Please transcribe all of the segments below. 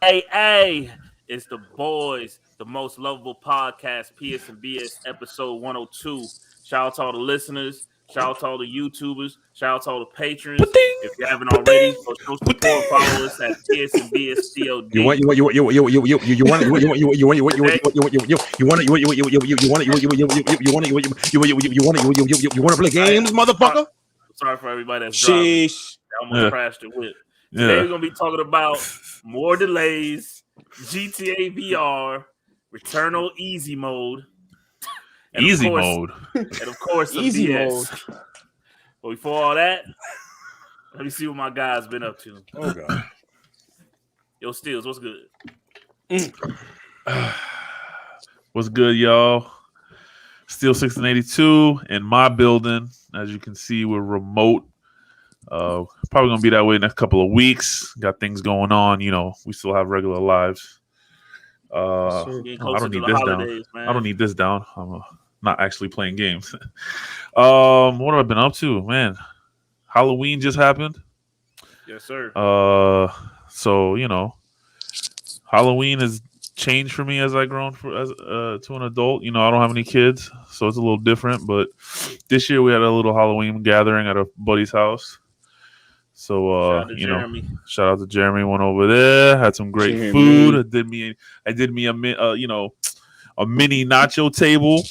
Hey, it's the boys, the most lovable podcast, psandbspod episode 102. Shout out to all the listeners. Shout out to all the YouTubers. Shout out to all the patrons. If you haven't already, go show support. Follow us at psandbspod. You want to play games, motherfucker? Sorry for everybody that's driving. I almost crashed the whip. Today we're gonna be talking about more delays, GTA VR, Returnal easy mode, and of course some easy BS. mode. But before all that, let me see what my guy's been up to. Oh god, yo, Steels, what's good? What's good, y'all? Steel 1682 in my building. As you can see, we're remote. Probably gonna be that way next couple of weeks. Got things going on, you know. We still have regular lives. I don't need this down. Man. I don't need this down. I'm not actually playing games. What have I been up to, man? Halloween just happened. Yes, sir. So you know, Halloween has changed for me as I grown to an adult. You know, I don't have any kids, so it's a little different. But this year we had a little Halloween gathering at a buddy's house. So shout out to Jeremy. Went over there, had some great food. I did me a mini nacho table.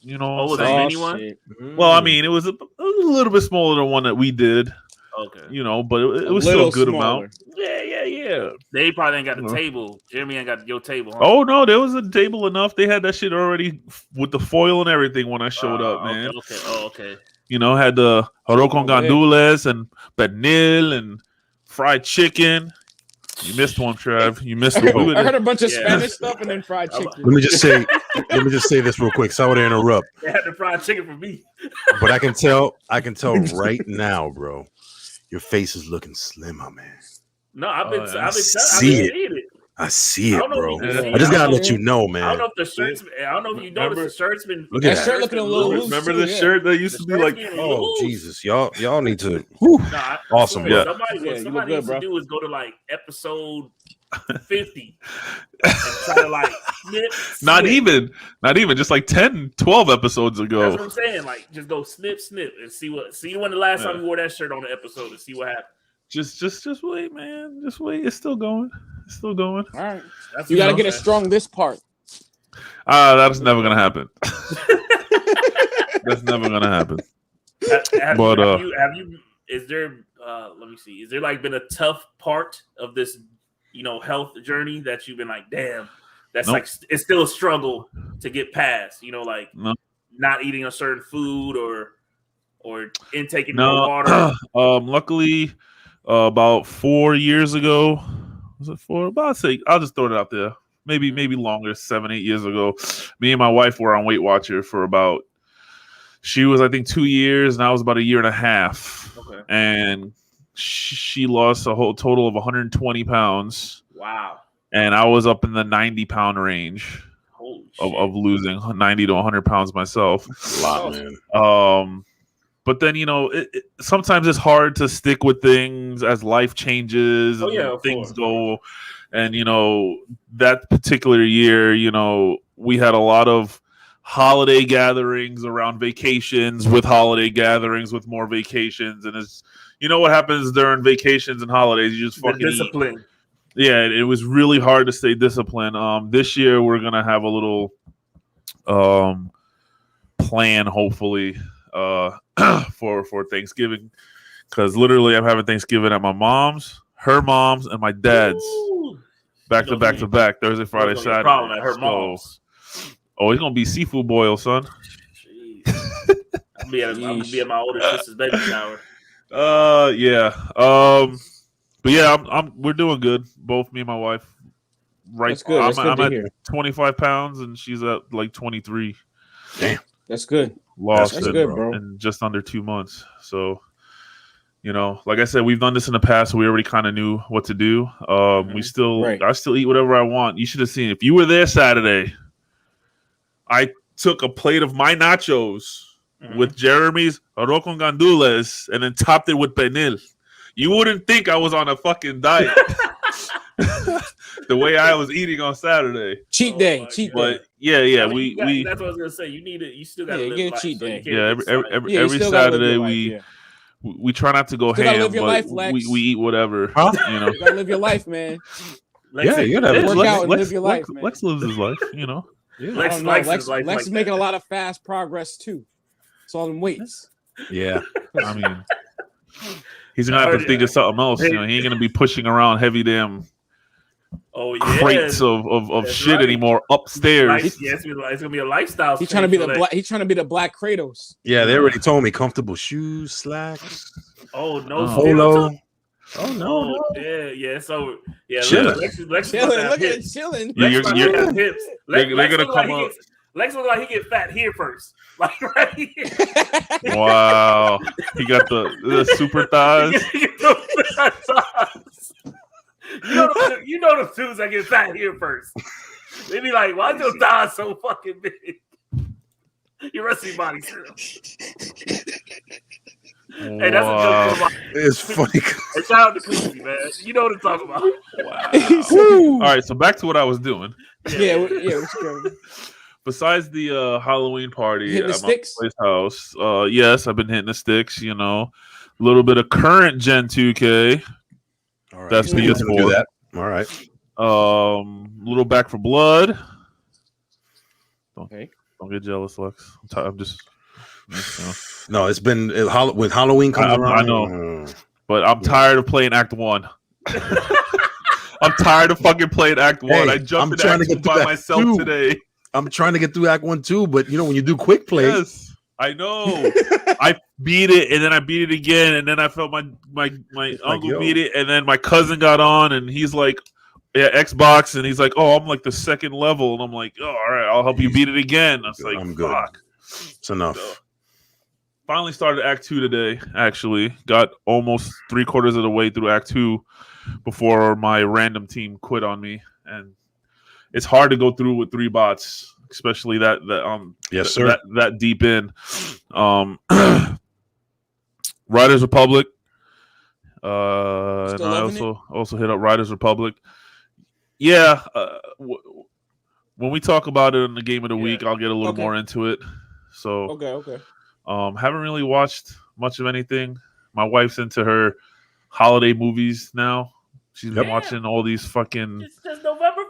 You know, was that mini one? Well, I mean, it was a little bit smaller than one that we did. Okay, you know, but it was still a good amount. Yeah. They probably ain't got the table. Jeremy ain't got your table. Huh? Oh no, there was a table enough. They had that shit already with the foil and everything when I showed up, man. Okay. You know, had the arroz con gandules and pernil and fried chicken. You missed one, Trav. You missed one. I heard a bunch of Spanish stuff and then fried chicken. Let me just say this real quick. Sorry to interrupt. They had the fried chicken for me. But I can tell right now, bro. Your face is looking slimmer, man. No, I've been seeing it. I see it, bro. I just gotta let you know, man. I don't know if the shirt's. I don't know if you noticed the shirt's been. Look at that shirt looking a little loose. Remember the shirt that used to be like, oh Jesus, y'all need to. Awesome, bro. Somebody needs to do is go to like episode 50 and try to like not even just like 10, 12 episodes ago. That's what I'm saying. Like, just go snip and see when the last time you wore that shirt on the episode and see what happened. Just wait, man. Just wait. It's still going. All right. You got to get it strong this part. That's never going to happen. That's never going to happen. Have you, is there, let me see. Is there like been a tough part of this, you know, health journey that you've been like, damn, that's like, it's still a struggle to get past, you know, like not eating a certain food or intaking more water? Luckily, about 4 years ago, was it 4? I'll just throw it out there. Maybe longer, 7-8 years ago. Me and my wife were on Weight Watcher for about. She was, I think, 2 years, and I was about 1.5 years. Okay. And she lost a whole total of 120 pounds. Wow. And I was up in the 90-pound range of losing 90 to 100 pounds myself. A lot, man. But then, you know, sometimes it's hard to stick with things as life changes and things go. And, you know, that particular year, you know, we had a lot of holiday gatherings around vacations with holiday gatherings with more vacations. And it's, you know what happens during vacations and holidays? You just fucking discipline. Eat. Yeah, it was really hard to stay disciplined. This year, we're going to have a little plan, hopefully, for Thanksgiving, because literally I'm having Thanksgiving at my mom's, her mom's, and my dad's. Back to back, Thursday, Friday, Saturday. Problem at her mom's. Oh, it's gonna be seafood boil, son. I'm gonna be at my older sister's baby shower. Yeah. But yeah, we're doing good. Both me and my wife. Right. That's good. I'm at 25 pounds and she's at like 23. Damn. That's good. Lost That's it, good, bro. in just under 2 months. So, you know, like I said, we've done this in the past. So we already kind of knew what to do. I still eat whatever I want. You should have seen, if you were there Saturday, I took a plate of my nachos with Jeremy's arroz con gandules and then topped it with pernil. You wouldn't think I was on a fucking diet. The way I was eating on Saturday. Cheat day. But yeah, I mean, we that's what I was gonna say. You still got to live get a life, cheat so day. Every Saturday we try not to go still ham, but life, Lexx. we eat whatever. Huh? You gotta live your life, man. Lexx, You gotta work out and live your life, man. Lex lives his life, Lex is making a lot of fast progress too. It's all them weights. Yeah. I mean, he's gonna have to think of something else. He ain't gonna be pushing around heavy damn crates of shit anymore upstairs. It's gonna be a lifestyle. He's trying to be the Black Kratos. Yeah, they already told me comfortable shoes, slacks. Oh no, polo. Oh no. Yeah. So chilling. Lex chilling. They're gonna come up. Lex looks like he get fat here first, like right here. Wow, he got the super thighs. You know the dudes that get fat here first. They be like, "Why's your thighs so fucking big? Your rest of your body still." Hey, that's a joke. It's funny. Hey, shout out to Koofy, man. You know what I'm talking about. Wow. All right, so back to what I was doing. Yeah. What's good? Besides the Halloween party at my sticks? place house, yes, I've been hitting the sticks. You know, a little bit of current Gen 2K. All right. That's PS4. Do that. All right. Little Back for Blood. Don't get jealous, Lex. I'm just. No, it's been when Halloween comes around. I know, but I'm tired of playing Act 1. I'm tired of fucking playing Act 1. I jumped in Act 2 by myself today. I'm trying to get through Act 1 too, but you know when you do quick play. Yes, I know. I beat it, and then I beat it again, and then I felt my uncle beat it, and then my cousin got on, and he's like, "Yeah, Xbox," and he's like, "Oh, I'm like the second level," and I'm like, "Oh, all right, I'll help you beat it again." I was like, "I'm good. Fuck. It's enough." So, finally started Act 2 today. Actually, got almost 3/4 of the way through Act 2 before my random team quit on me, and it's hard to go through with 3 bots, especially that yes, sir. That deep in. Riders Republic. And I also hit up Riders Republic. Yeah, when we talk about it in the game of the week, I'll get a little more into it. So okay. Haven't really watched much of anything. My wife's into her holiday movies now. She's been watching all these fucking. It's November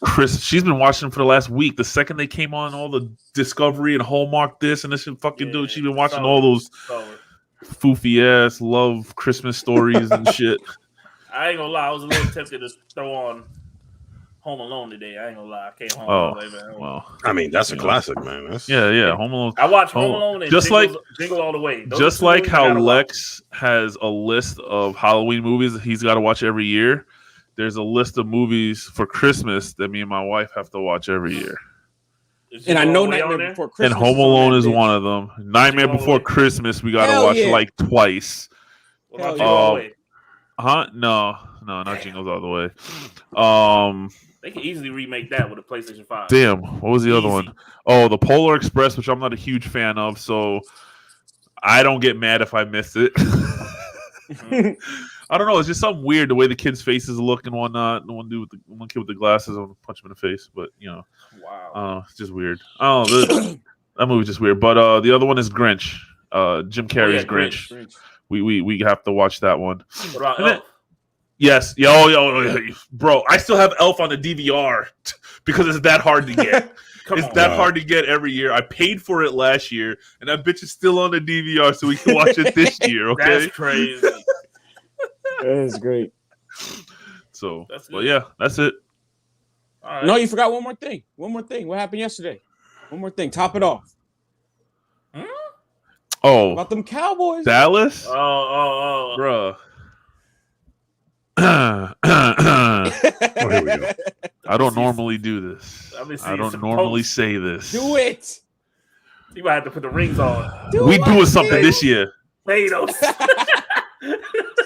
1st. She's been watching them for the last week. The second they came on, all the Discovery and Hallmark this and this and fucking dude. She's been watching all those foofy ass love Christmas stories and shit. I ain't gonna lie, I was a little tempted to throw on Home Alone today. I ain't gonna lie, I came home. Well, I mean that's a classic, man. That's... Yeah. Home Alone. I watched Home Alone and Jingle All the Way. Just like how Lexx has a list of Halloween movies that he's got to watch every year. There's a list of movies for Christmas that me and my wife have to watch every year. And I know Nightmare Before Christmas. And Home Alone is one of them. Nightmare Before Christmas, we got to watch like twice. What about Huh? No, not Jingles All the Way. They can easily remake that with a PlayStation 5. Damn, what was the other one? Oh, the Polar Express, which I'm not a huge fan of, so I don't get mad if I miss it. I don't know. It's just something weird the way the kids' faces look and whatnot. The one kid with the glasses, I'm gonna punch him in the face, but you know, wow, it's just weird. Oh, that movie's just weird. But the other one is Grinch. Jim Carrey's Grinch. We have to watch that one. What about Elf? Yes, yo, bro. I still have Elf on the DVR because it's that hard to get. Hard to get every year. I paid for it last year, and that bitch is still on the DVR, so we can watch it this year. Okay, that's crazy. That is great. So, well, yeah, that's it. Right. No, you forgot one more thing. What happened yesterday? One more thing. Top it off. Oh, about them Cowboys. Dallas. Oh, bruh. Here we go. I don't normally do this. I don't normally say this. Do it. You might have to put the rings on. We doing something this year. Thanos.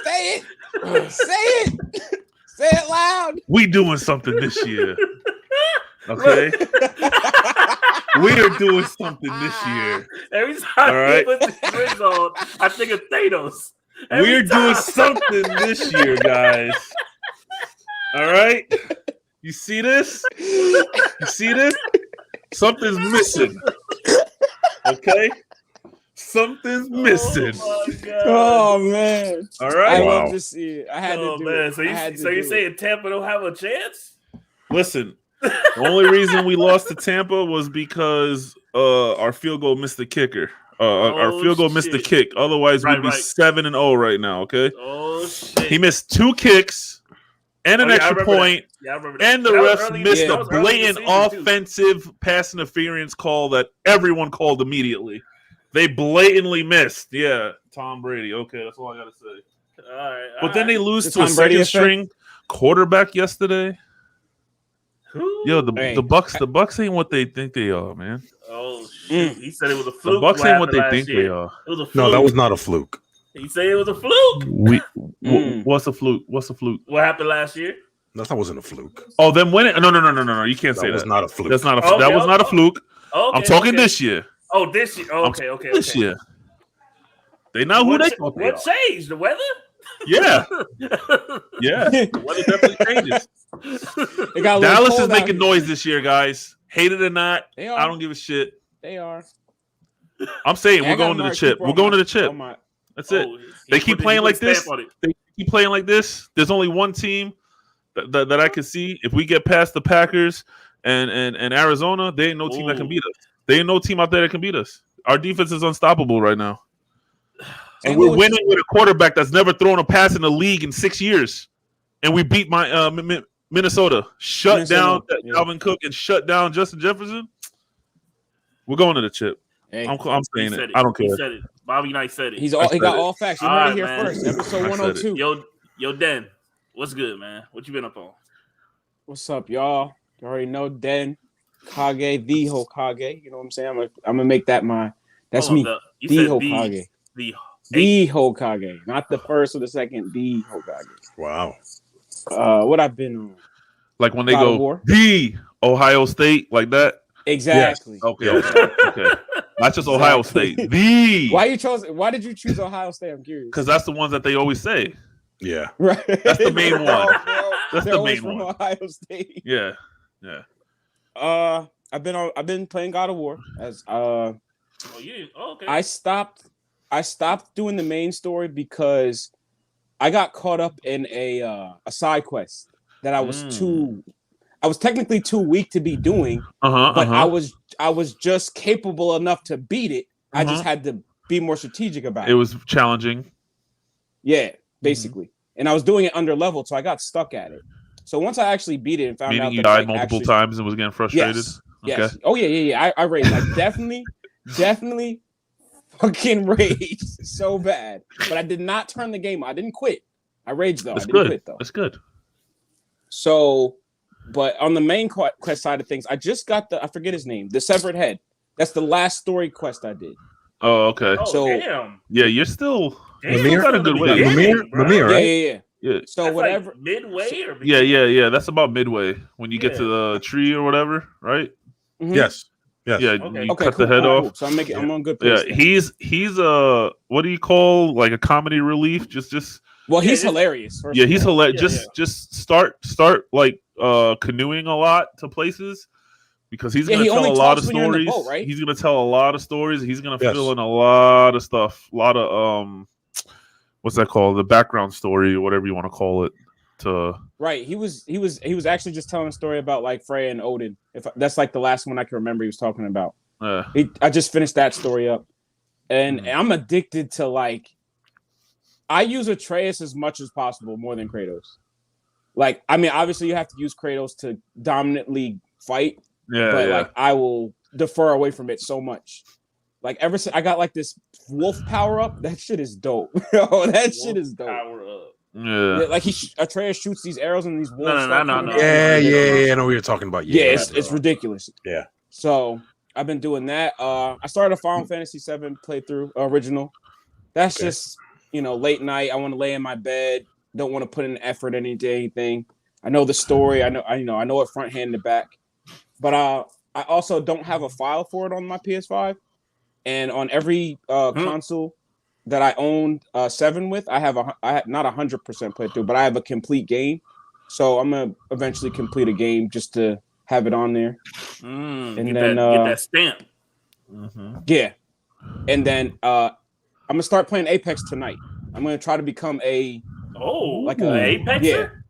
Say it. Say it. Say it loud. We doing something this year. Okay. We are doing something this year. Every time he puts his rings on, I think of Thanos. We're doing something this year, guys. All right? You see this? You see this? Something's missing. Okay? Something's missing. Oh man! All right. I love to see it. I had to do man. it. So you're saying Tampa don't have a chance? Listen, the only reason we lost to Tampa was because our field goal missed the kicker. Our field goal missed the kick. Otherwise, we'd be 7-0 right now. Okay. Oh shit! He missed 2 kicks and an extra point. Yeah, I remember that. And the refs missed a blatant offensive pass interference call that everyone called immediately. They blatantly missed. Yeah, Tom Brady. Okay, that's all I gotta say. All right. But then they lose to a second-string quarterback yesterday. Who? Yo, the Bucks ain't what they think they are, man. Oh shit! He said it was a fluke. The Bucks ain't what they think they are. It was a fluke. No, that was not a fluke. He said it was a fluke. What's a fluke? What's a fluke? What happened last year? That wasn't a fluke. Oh, them winning? No. You can't say that. That was not a fluke. That's not a. That was not a fluke. Okay, I'm talking this year. Oh, this year. Okay. This year. They know who they thought they are. What changed? The weather? Yeah. Yeah. The weather definitely changes. Dallas is making noise this year, guys. Hate it or not, I don't give a shit. They are. I'm saying we're going to the chip. We're going to the chip. That's it. They keep playing like this. They keep playing like this. There's only one team that I can see. If we get past the Packers and Arizona, there ain't no team that can beat us. There ain't no team out there that can beat us. Our defense is unstoppable right now. And we're winning with a quarterback that's never thrown a pass in the league in 6 years. And we beat Minnesota. Shut down Dalvin Cook and shut down Justin Jefferson. We're going to the chip. Hey, I'm saying it. I don't care. He said it. Bobby Knight said it. He got all facts. You heard it here first. Episode 102. Yo, Den. What's good, man? What you been up on? What's up, y'all? You already know Den, Kage, the Hokage. You know what I'm saying? I'm gonna make that my. That's me. The Hokage. The Hokage, not the first or the second. The Hokage. Wow. What I've been on? Like when they go the Ohio State, like that. Exactly. Yes. Okay. Not just Ohio State. The. Why did you choose Ohio State? I'm curious. Because that's the ones that they always say. Yeah. Right. That's the main one. That's the main one. Ohio State. Yeah. I've been playing God of War as Oh, yeah. Oh, okay. I stopped doing the main story because I got caught up in a side quest that I was technically too weak to be doing, but I was just capable enough to beat it. I just had to be more strategic about it. It was challenging. Yeah, basically. And I was doing it under level, so I got stuck at it. So once I actually beat it and found out that you died multiple times and was getting frustrated. Yes. Okay. Oh yeah. I raged. I definitely fucking raged so bad. But I did not turn the game. I didn't quit. I raged though. That's I didn't good. quit though. That's good. So, but on the main quest side of things, I just got I forget his name, the Severed Head. That's the last story quest I did. Oh, okay. So damn. Yeah, you're still got a good way. Lemire, right? Yeah. So that's whatever. Like midway or Yeah. That's about midway when you get to the tree or whatever, right? Mm-hmm. Yes. Yeah. Okay. You cut the head off. Cool. So I'm on good pace. Yeah. He's what do you call like a comedy relief? Just. Well, he's hilarious. He's hilarious. Just start like canoeing a lot to places. Because he's going to tell a lot of stories. Boat, right? He's going to tell a lot of stories. He's going to fill in a lot of stuff. A lot of what's that called? The background story or whatever you want to call it. Right. He was actually just telling a story about like Freya and Odin. That's like the last one I can remember he was talking about. I just finished that story up, and I'm addicted to like. I use Atreus as much as possible, more than Kratos. Like, I mean, obviously you have to use Kratos to dominantly fight. Like I will defer away from it so much. Like ever since I got like this wolf power up, that shit is dope. Shit is dope. Power up. Yeah. Like Atreus shoots these arrows and these wolves. No. Yeah. I know what you're talking about. Yeah, it's ridiculous. Yeah. So I've been doing that. I started a Final Fantasy VII playthrough original. That's just late night. I want to lay in my bed. Don't want to put in effort into anything. I know the story. I know it front, hand, and back. But I also don't have a file for it on my PS5, and on every console that I owned 7 with, I have not 100% played through, but I have a complete game. So I'm gonna eventually complete a game just to have it on there, and then get that stamp. Yeah, and then I'm gonna start playing Apex tonight. I'm gonna try to become an Apexer.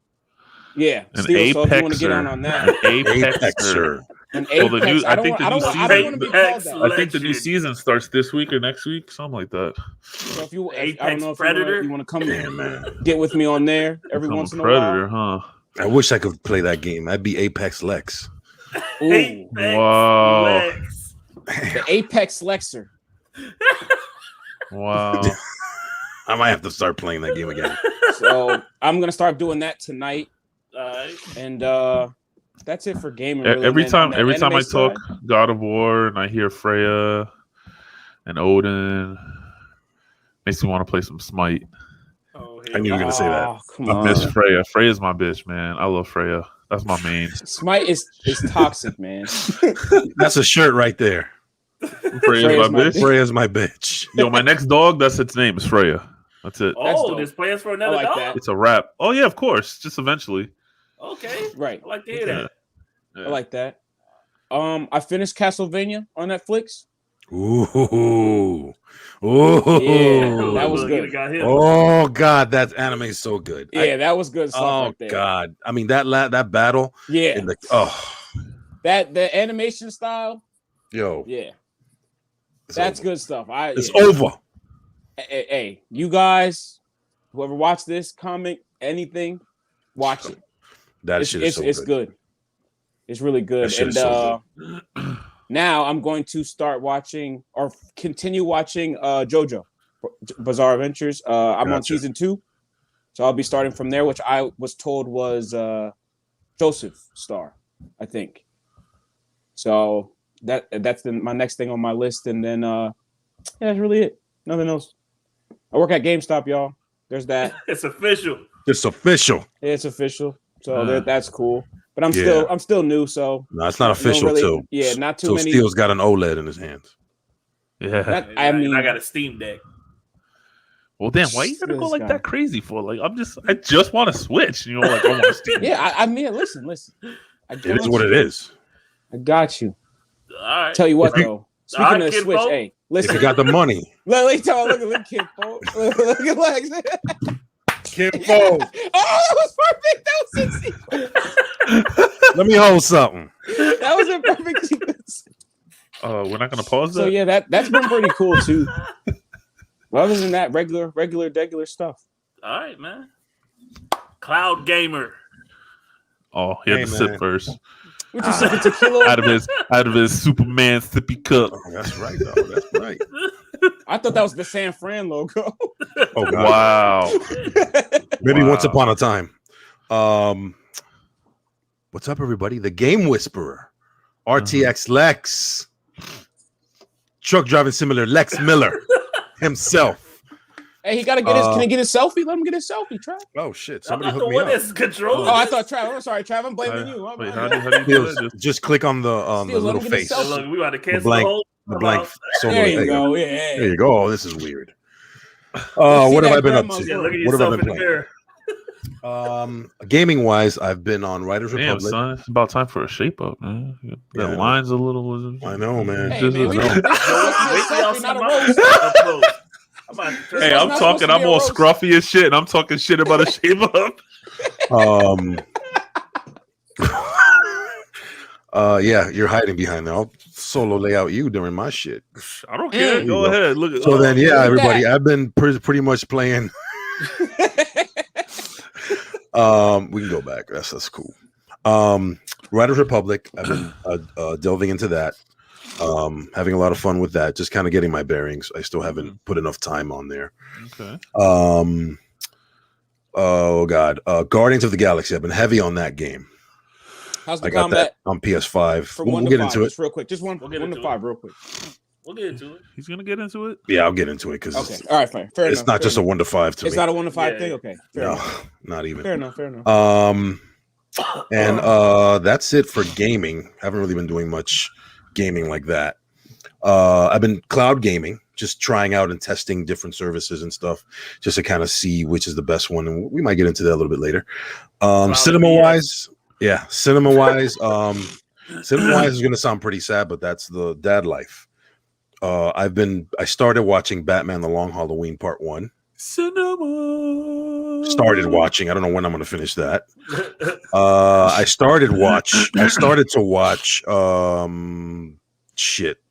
Yeah, an Steel, so if you want to get Apexer. on that, Apexer. an Apex. I don't want to be called that. I think the new season starts this week or next week, something like that. So if you, I don't Apex know if Predator, you want to come man. get with me on there every once in a Predator, while. huh? I wish I could play that game. I'd be Apex Lexx. Ooh, Wow. Lexx. the Apex Lexxer. Wow. I might have to start playing that game again. So I'm gonna start doing that tonight, and that's it for gaming. Really. Every time I side, talk God of War and I hear Freya and Odin, makes me want to play some Smite. I knew you were gonna say that. I miss Freya. Freya's my bitch, man. I love Freya. That's my main. Smite is toxic, man. That's a shirt right there. Freya's my bitch. Freya's my bitch. Yo, my next dog, that's its name, is Freya. That's it. There's plans for another like dog? that. It's a wrap. Oh yeah, of course. Just eventually. Okay. Right. I like to hear that. Yeah. I like that. I finished Castlevania on Netflix. Ooh. Yeah, that was good. Oh God, that anime is so good. Yeah, that was good stuff. Oh right there. God, I mean that battle. Yeah. That the animation style. Yo. Yeah. That's good stuff. It's over. Hey, you guys, whoever watched this, comment anything, watch it. It's good. It's really good. And so good. Now I'm going to start watching or continue watching JoJo Bizarre Adventures. I'm on season 2, so I'll be starting from there, which I was told was Joseph Star, I think. So that's my next thing on my list, and then that's really it. Nothing else. I work at GameStop, y'all. There's that. It's official. It's official. It's official. So that's cool. But I'm still new, so no, it's not official too. Yeah, not too many. Steel's got an OLED in his hands. Yeah. I mean, I got a Steam Deck. Well, damn, why you gotta go like that crazy for? Like, I just want to switch. You know, like I want to Steam. Yeah, I mean, listen. It is what it is. I got you. All right. Tell you what, though. Speaking of Switch, Folk. hey, listen. If you got the money. Look at Kid Folk. Look at Lex. Kid Folk. Oh, that was perfect. That was in sequence. Let me hold something. That was a perfect sequence. We're not gonna pause that. So yeah, that's been pretty cool too. Well, other than that, regular stuff. All right, man. Cloud Gamer. Oh, he had to sip first. What you sipping tequila? out of his Superman sippy cup. Oh, that's right, though. That's right. I thought that was the San Fran logo. Oh God. Wow. Maybe once upon a time. What's up, everybody? The Game Whisperer, RTX Lexx, truck driving simulator Lex Miller himself. Hey, he gotta get his. Can he get his selfie? Let him get his selfie, Trav. Oh shit! Somebody hooked me What up. is control? Oh, I thought Trav. I'm sorry, Trav. I'm blaming you. Wait, how do you do it? Just click on the little him get face. his selfie. Look, we about to cancel The blank. There you go. Yeah. There you go. Oh, this is weird. What have I been up to? Yeah, look at What have I yourself been in the playing? mirror. Gaming wise, I've been on Riders Damn, Republic. son, it's about time for a shape up, man. That Yeah. line's a little. I know, man. Hey, man, we I know. didn't- this is a selfie, not a roast. Hey, I'm not talking. supposed to I'm be a all roast. scruffy as shit, and I'm talking shit about a shape up. Yeah, you're hiding behind there. I'll solo lay out you during my shit. I don't care. you Go go. ahead. Look at. So then, yeah, look at everybody, that. I've been pretty much playing. We can go back. That's cool. Riders Republic. I've been delving into that. Having a lot of fun with that. Just kind of getting my bearings. I still haven't put enough time on there. Okay. Oh God, Guardians of the Galaxy. I've been heavy on that game. How's the I got combat? that on PS5. For We'll 1 to get 5, into it. just real quick. Just one We'll get 1 to into 5, real quick. We'll get into it. He's gonna get into it. Yeah, I'll get into it because Okay. All right, fine. Fair it's enough. not just a 1 to 5 to It's me. not a 1 to 5 Yeah. thing. Okay. Fair No, enough. not even. Fair enough. And that's it for gaming. Haven't really been doing much gaming like that. I've been cloud gaming, just trying out and testing different services and stuff, just to kind of see which is the best one. And we might get into that a little bit later. Cinema wise is going to sound pretty sad, but that's the dad life. I started watching Batman: The Long Halloween Part 1. Cinema. Started watching. I don't know when I'm going to finish that. I started to watch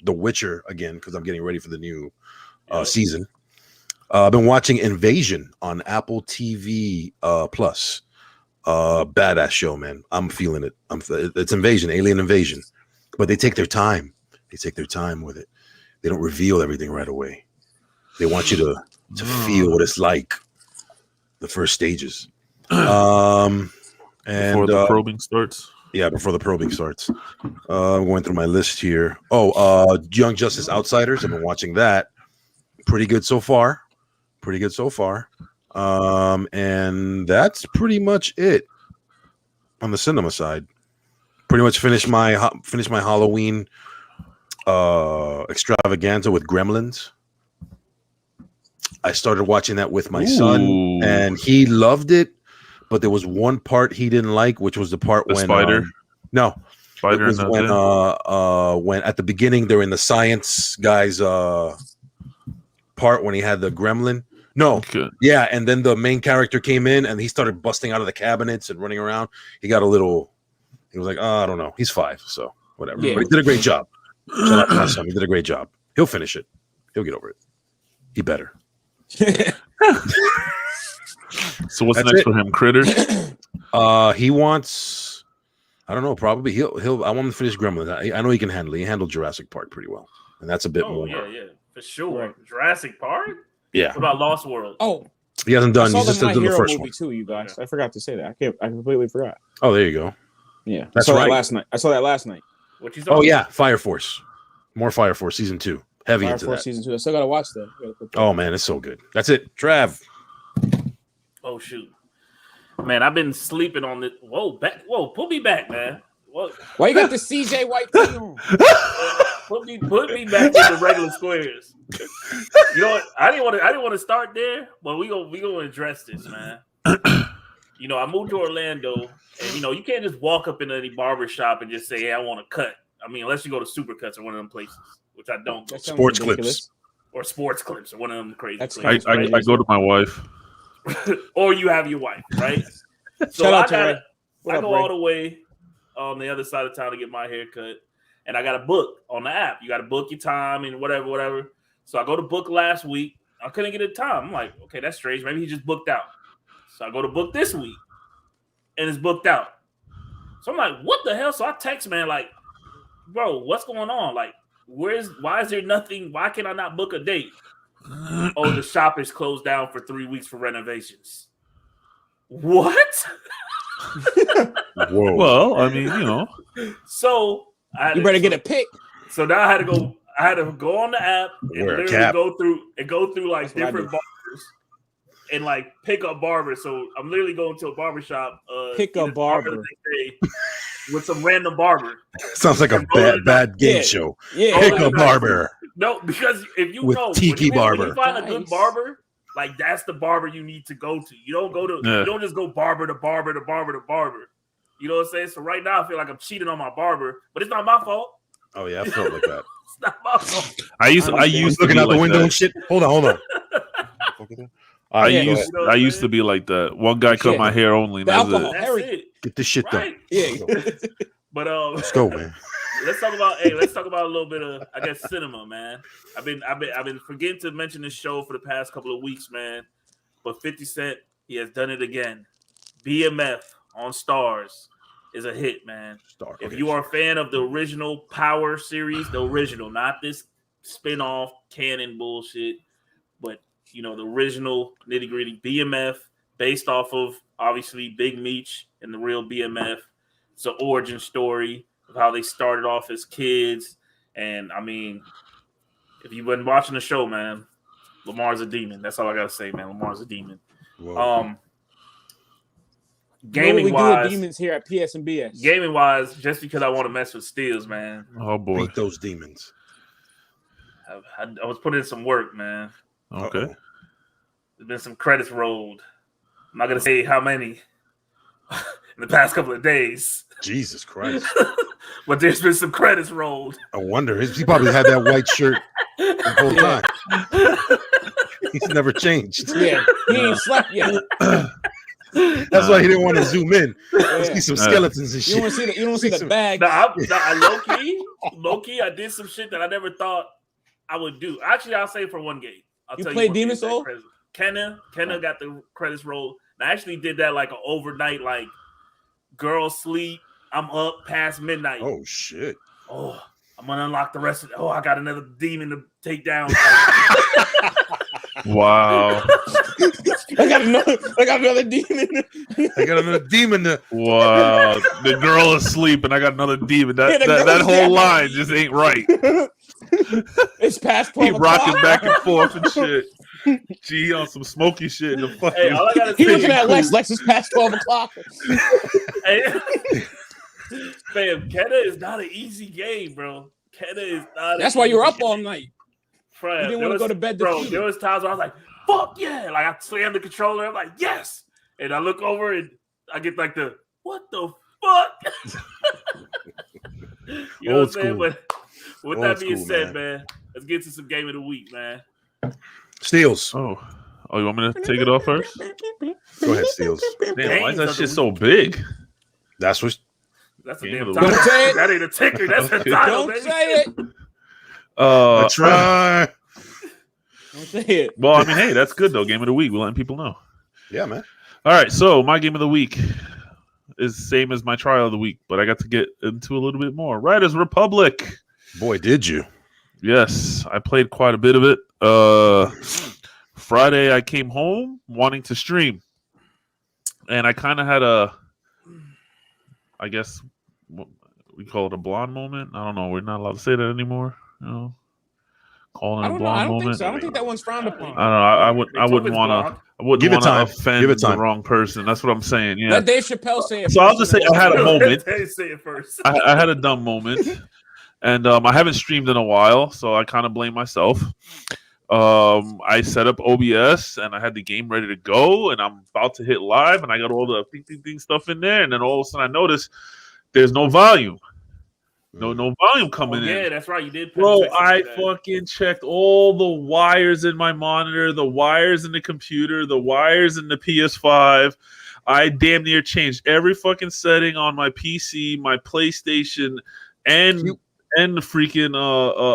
The Witcher again because I'm getting ready for the new season. I've been watching Invasion on Apple TV Plus. Badass show, man. I'm feeling it. It's Alien Invasion, but they take their time. They take their time with it. They don't reveal everything right away. They want you to feel what it's like, the first stages. And before the probing starts. Yeah, before the probing starts. I'm going through my list here. Young Justice Outsiders. I've been watching that. Pretty good so far. And that's pretty much it on the cinema side. Pretty much finished my Halloween extravaganza with Gremlins. I started watching that with my son, and he loved it. But there was one part he didn't like, which was the part when spider. Spider. It was when at the beginning they're in the science guy's part when he had the gremlin. No, okay. Yeah, and then the main character came in and he started busting out of the cabinets and running around. He got a little. He was like, I don't know. He's 5, so whatever. Yeah. But he did a great job. Shout out to my son. He did a great job. He'll finish it. He'll get over it. He better. So what's next for him? Critters? He wants. I don't know. Probably he'll. I want him to finish Gremlins. I know he can handle it. He handled Jurassic Park pretty well, and that's a bit more. Yeah, for sure. Right. Jurassic Park. Yeah. What about Lost World? Oh, he hasn't done. He's just done the first movie too, you guys. I forgot to say that. I completely forgot. Oh, there you go. Yeah, that's right. I saw that last night. What you saw? Oh yeah, Fire Force. More Fire Force season 2. Heavy into that. Season 2. I still gotta watch that. Oh man, it's so good. That's it, Trav. Oh shoot, man! I've been sleeping on this. Whoa, put me back, man. Whoa. Why you got the CJ White thing on? Put me back in the regular squares. You know what? I didn't want to start there, but we gonna address this, man. You know, I moved to Orlando, and you know, you can't just walk up in any barber shop and just say, "Hey, I want a cut." I mean, unless you go to Supercuts or one of them places, which I don't. Sports Clips or or one of them crazy. I go to my wife. Or you have your wife, right? So I go all the way on the other side of town to get my hair cut, and I got to book on the app. You got to book your time and whatever. So I go to book last week. I couldn't get a time. I'm like, okay, that's strange. Maybe he just booked out. So I go to book this week, and it's booked out. So I'm like, what the hell? So I text man like, bro, what's going on? Like, why is there nothing? Why can I not book a date? Oh, the shop is closed down for 3 weeks for renovations. What? Whoa. Well, I mean, you know. So you better get a pick. So now I had to go on the app and literally go through like different barbers and like pick up barbers. So I'm literally going to a barbershop. Pick a barber with some random barber. Sounds like a bad game show. Yeah. Pick a barber. No, because if you with know Tiki barber, when you find a good barber, like that's the barber you need to go to. You don't go to you don't just go barber to barber to barber to barber. You know what I'm saying? So right now I feel like I'm cheating on my barber, but it's not my fault. Oh yeah, I felt like that. It's not my fault. I used looking out the window and shit. Hold on. I used to be like that. One guy cut my hair only. That's it. Get this shit done. Yeah. But let's go, man. Let's talk about a little bit of, I guess, cinema, man. I've been forgetting to mention this show for the past couple of weeks, man. But 50 Cent, he has done it again. BMF on Stars is a hit, man. If you are a fan of the original Power series, the original, not this spin-off canon bullshit, but you know, the original nitty-gritty BMF based off of obviously Big Meech and the real BMF. It's an origin story of how they started off as kids. And I mean, if you've been watching the show, man, Lamar's a demon. That's all I gotta say, man. Lamar's a demon. Gaming we do wise, with demons here at PSNBS. Gaming wise, just because I want to mess with Steels, man. Oh boy, Beat those demons. I was putting in some work, man. okay. Uh-oh. There's been some credits rolled. I'm not gonna say how many in the past couple of days. Jesus Christ! But there's been some credits rolled. I wonder. He probably had that white shirt the whole time. He's never changed. Yeah, he ain't slept yet. That's why he didn't want to zoom in. You see some skeletons and shit. You don't see the bag. Low key, I did some shit that I never thought I would do. Actually, I'll say for one game. You played Demon Soul? Kenna got the credits rolled. I actually did that like an overnight, like girl sleep. I'm up past midnight. Oh shit! Oh, I'm gonna unlock the rest of it. Oh, I got another demon to take down. Wow. I got another demon. I got another demon to. Wow. The girl is asleep and I got another demon. That whole line just ain't right. It's past 12 He rocking back and forth and shit. Gee, on some smoky shit in the fucking. Hey, all I gotta He say looking at Lex. Lex is past 12 o'clock. Hey, fam, Kenna is not an easy game, bro. Kenna is not. That's why you're up all night. Fam, You didn't want to go to bed. Bro, there was times where I was like, "Fuck yeah!" Like I slammed the controller. I'm like, "Yes!" And I look over and I get like the "What the fuck?" You know what I'm saying? But with that being said, man, let's get to some game of the week, man. Steels. Oh, you want me to take it off first? Go ahead, Steels. Damn, why is that shit so big? That's what. That's a Game damn of the title. week. Don't say it. That ain't a ticker. That's a title. Don't baby. say it. I try. Don't say it. Well, I mean, hey, that's good though. Game of the week. We're letting people know. Yeah, man. All right, so my game of the week is the same as my trial of the week, but I got to get into a little bit more. Riders Republic. Boy, did you? Yes, I played quite a bit of it. Friday, I came home wanting to stream, and I kind of had I guess we call it a blonde moment. I don't know. We're not allowed to say that anymore. You know, calling it a blonde moment. Think so. I don't think that one's frowned upon. I don't know. I wouldn't want to. I wouldn't Give it want to time. offend Give it time. the wrong person. That's what I'm saying. Yeah. Let Dave Chappelle say it. So I'll just say I had a moment. Say it first. I had a dumb moment, and I haven't streamed in a while, so I kind of blame myself. I set up OBS, and I had the game ready to go, and I'm about to hit live, and I got all the ding stuff in there, and then all of a sudden I notice there's no volume. No volume coming in. Yeah, that's right. You did. Bro, I fucking checked all the wires in my monitor, the wires in the computer, the wires in the PS5. I damn near changed every fucking setting on my PC, my PlayStation, and the freaking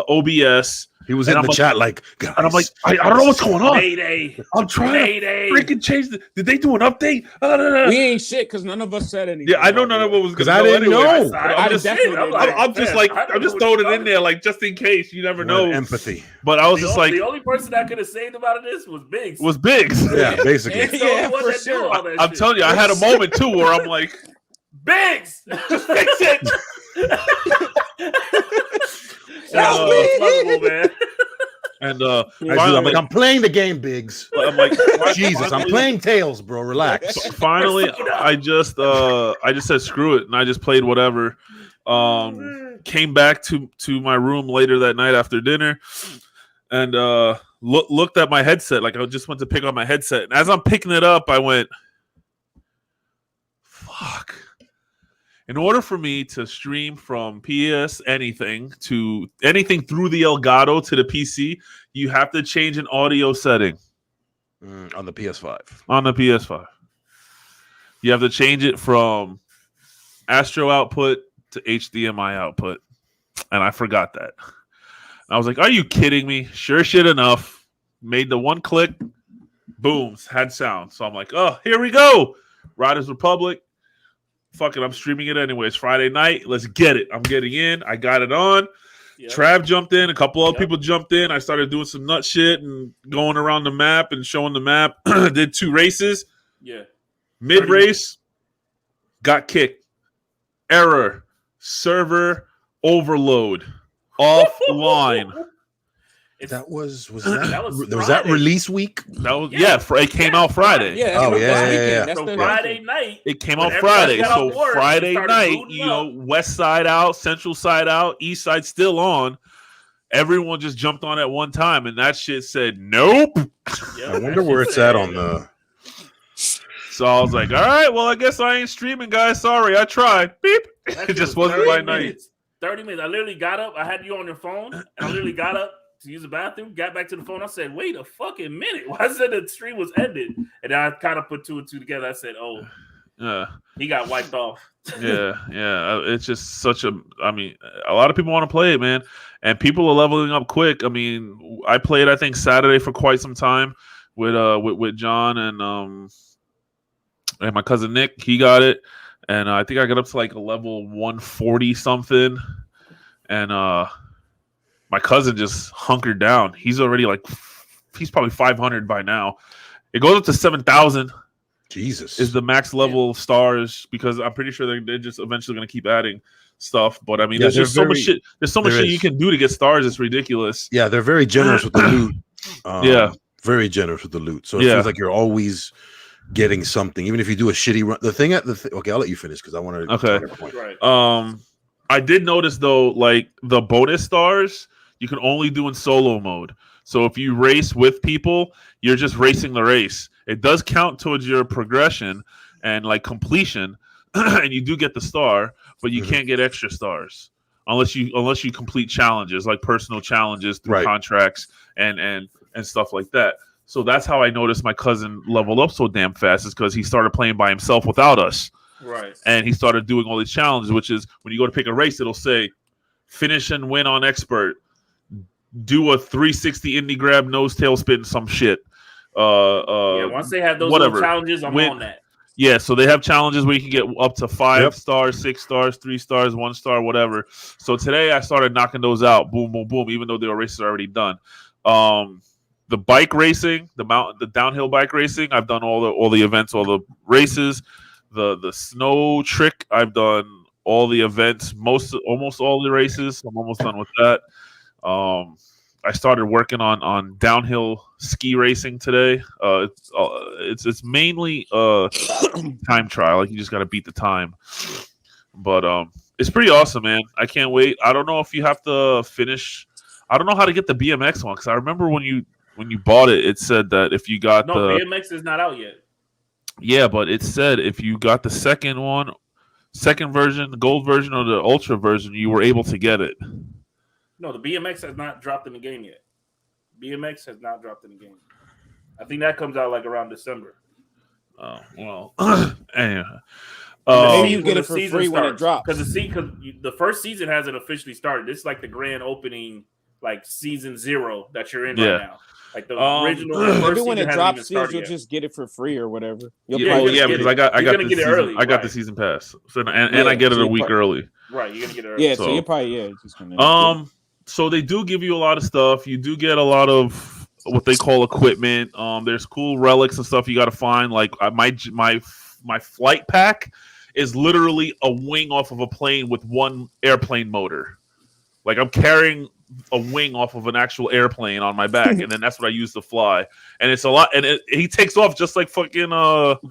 OBS. He was in the chat like, guys, and I'm like, I don't know what's going on. Mayday. I'm trying to freaking change Did they do an update? We ain't shit because none of us said anything. Yeah, I know none of it was because I didn't know. I'm just throwing it in there, like just in case. You never know. Empathy. But I was just like, the only person that could have saved about this was Biggs. Yeah, basically. Yeah, for sure. I'm telling you, I had a moment too where I'm like, Biggs, just fix it. Man. And finally, I'm playing the game, Biggs. I'm like, Jesus, I'm playing Tails, bro. Relax. Finally, I just said screw it, and I just played whatever. Came back to my room later that night after dinner, and looked at my headset. Like I just went to pick up my headset, and as I'm picking it up, I went, "Fuck." In order for me to stream from PS anything to anything through the Elgato to the PC, you have to change an audio setting. On the PS5. On the PS5. You have to change it from Astro output to HDMI output. And I forgot that. And I was like, are you kidding me? Sure shit enough. Made the one click. Boom. Had sound. So I'm like, oh, here we go. Riders Republic. Fuck it, I'm streaming it anyways. Friday night, let's get it. I'm getting in. I got it on. Yep. Trav jumped in. A couple other people jumped in. I started doing some nut shit and going around the map and showing the map. Did 2 races. Yeah. Mid-race, got kicked. Error. Server overload. Offline. That was that release week? That was it came out Friday. Yeah. So Friday night. It came out Friday. So Friday night, West Side out, Central Side out, East Side still on. Everyone just jumped on at one time, and that shit said nope. I wonder where it's at on the. So I was like, all right, well, I guess I ain't streaming, guys. Sorry, I tried. Beep. It just wasn't my night. 30 minutes. I literally got up. I had you on your phone, and I literally got up to use the bathroom, got back to the phone. I said, wait a fucking minute. Why said the stream was ended? And I kind of put two and two together. I said, oh, he got wiped off. Yeah. It's just such a, I mean, a lot of people want to play it, man. And people are leveling up quick. I mean, I played, I think, Saturday for quite some time with John and my cousin Nick. He got it. And I think I got up to like a level 140 something. And my cousin just hunkered down. He's already he's probably 500 by now. It goes up to 7,000. Jesus is the max level stars, because I'm pretty sure they're just eventually going to keep adding stuff. But I mean, there's just so much shit. There's so much shit you can do to get stars. It's ridiculous. Yeah, they're very generous with the loot. Very generous with the loot. So it feels like you're always getting something, even if you do a shitty run. Okay, I'll let you finish because I want to. Okay. Right. I did notice though, like the bonus stars, you can only do in solo mode. So if you race with people, you're just racing the race. It does count towards your progression and like completion, and you do get the star, but you can't get extra stars unless you complete challenges, like personal challenges through contracts and stuff like that. So that's how I noticed my cousin leveled up so damn fast, is because he started playing by himself without us. Right. And he started doing all these challenges, which is when you go to pick a race, it'll say finish and win on expert, do a 360 indie grab, nose tail spin, some shit. Once they have those little challenges, I'm on that. Yeah, so they have challenges where you can get up to 5 stars, 6 stars, 3 stars, 1 star, whatever. So today I started knocking those out, boom, boom, boom, even though the races are already done. The bike racing, the downhill bike racing, I've done all the events, all the races. The snow trick, I've done all the events, almost all the races. I'm almost done with that. I started working on downhill ski racing today. It's mainly time trial. Like you just got to beat the time. But it's pretty awesome, man. I can't wait. I don't know if you have to finish. I don't know how to get the BMX one, because I remember when you bought it, it said that if you got BMX is not out yet. Yeah, but it said if you got the second version, the gold version, or the ultra version, you were able to get it. No, the BMX has not dropped in the game yet. BMX has not dropped in the game. I think that comes out like around December. Oh, well. Anyway. Maybe you get it for free when it drops. Because the first season hasn't officially started. This is like the grand opening, like season 0 that you're in right now. Like the original. Maybe when it drops, you'll just get it for free or whatever. Because I got the season pass, so and I get it a week early. Right, you're gonna get it early. Yeah, so you're probably just gonna. So they do give you a lot of stuff. You do get a lot of what they call equipment. There's cool relics and stuff you got to find. Like my flight pack is literally a wing off of a plane with one airplane motor. Like I'm carrying a wing off of an actual airplane on my back, and then that's what I use to fly. And it's a lot. And he takes off just like fucking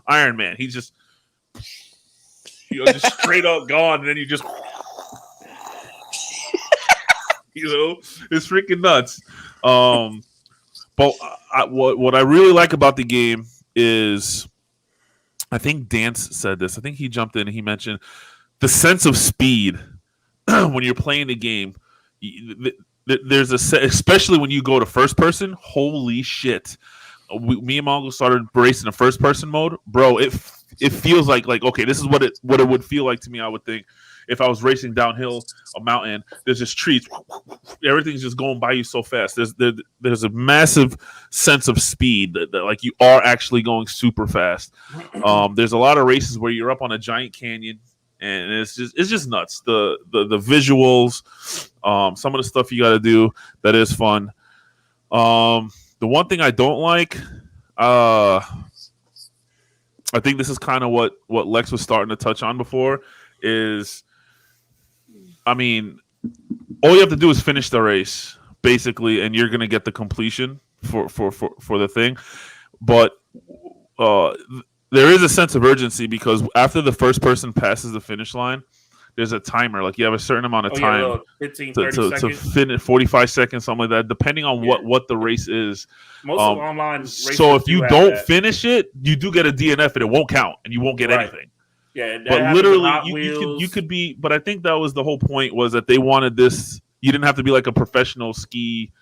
Iron Man. He just just straight up gone, and then you just. It's freaking nuts. But what I really like about the game is, I think Dance said this. I think he jumped in and he mentioned the sense of speed when you're playing the game. There's especially when you go to first person. Holy shit! Me and Mongo started racing in first person mode, bro. It feels like okay, this is what it would feel like to me. I would think. If I was racing downhill a mountain, there's just trees. Everything's just going by you so fast. There's a massive sense of speed that like you are actually going super fast. There's a lot of races where you're up on a giant canyon, and it's just nuts. The visuals, some of the stuff you got to do that is fun. The one thing I don't like, I think this is kind of what Lexx was starting to touch on before, is. I mean, all you have to do is finish the race, basically, and you're gonna get the completion for the thing. But there is a sense of urgency because after the first person passes the finish line, there's a timer. Like you have a certain amount of time 15, 30 to finish 45 seconds, something like that, depending on what the race is. Most of online races so if you don't that. finish it, you do get a DNF and it won't count and you won't get anything. Yeah, but literally you could be. But I think that was the whole point, was that they wanted this. You didn't have to be like a professional ski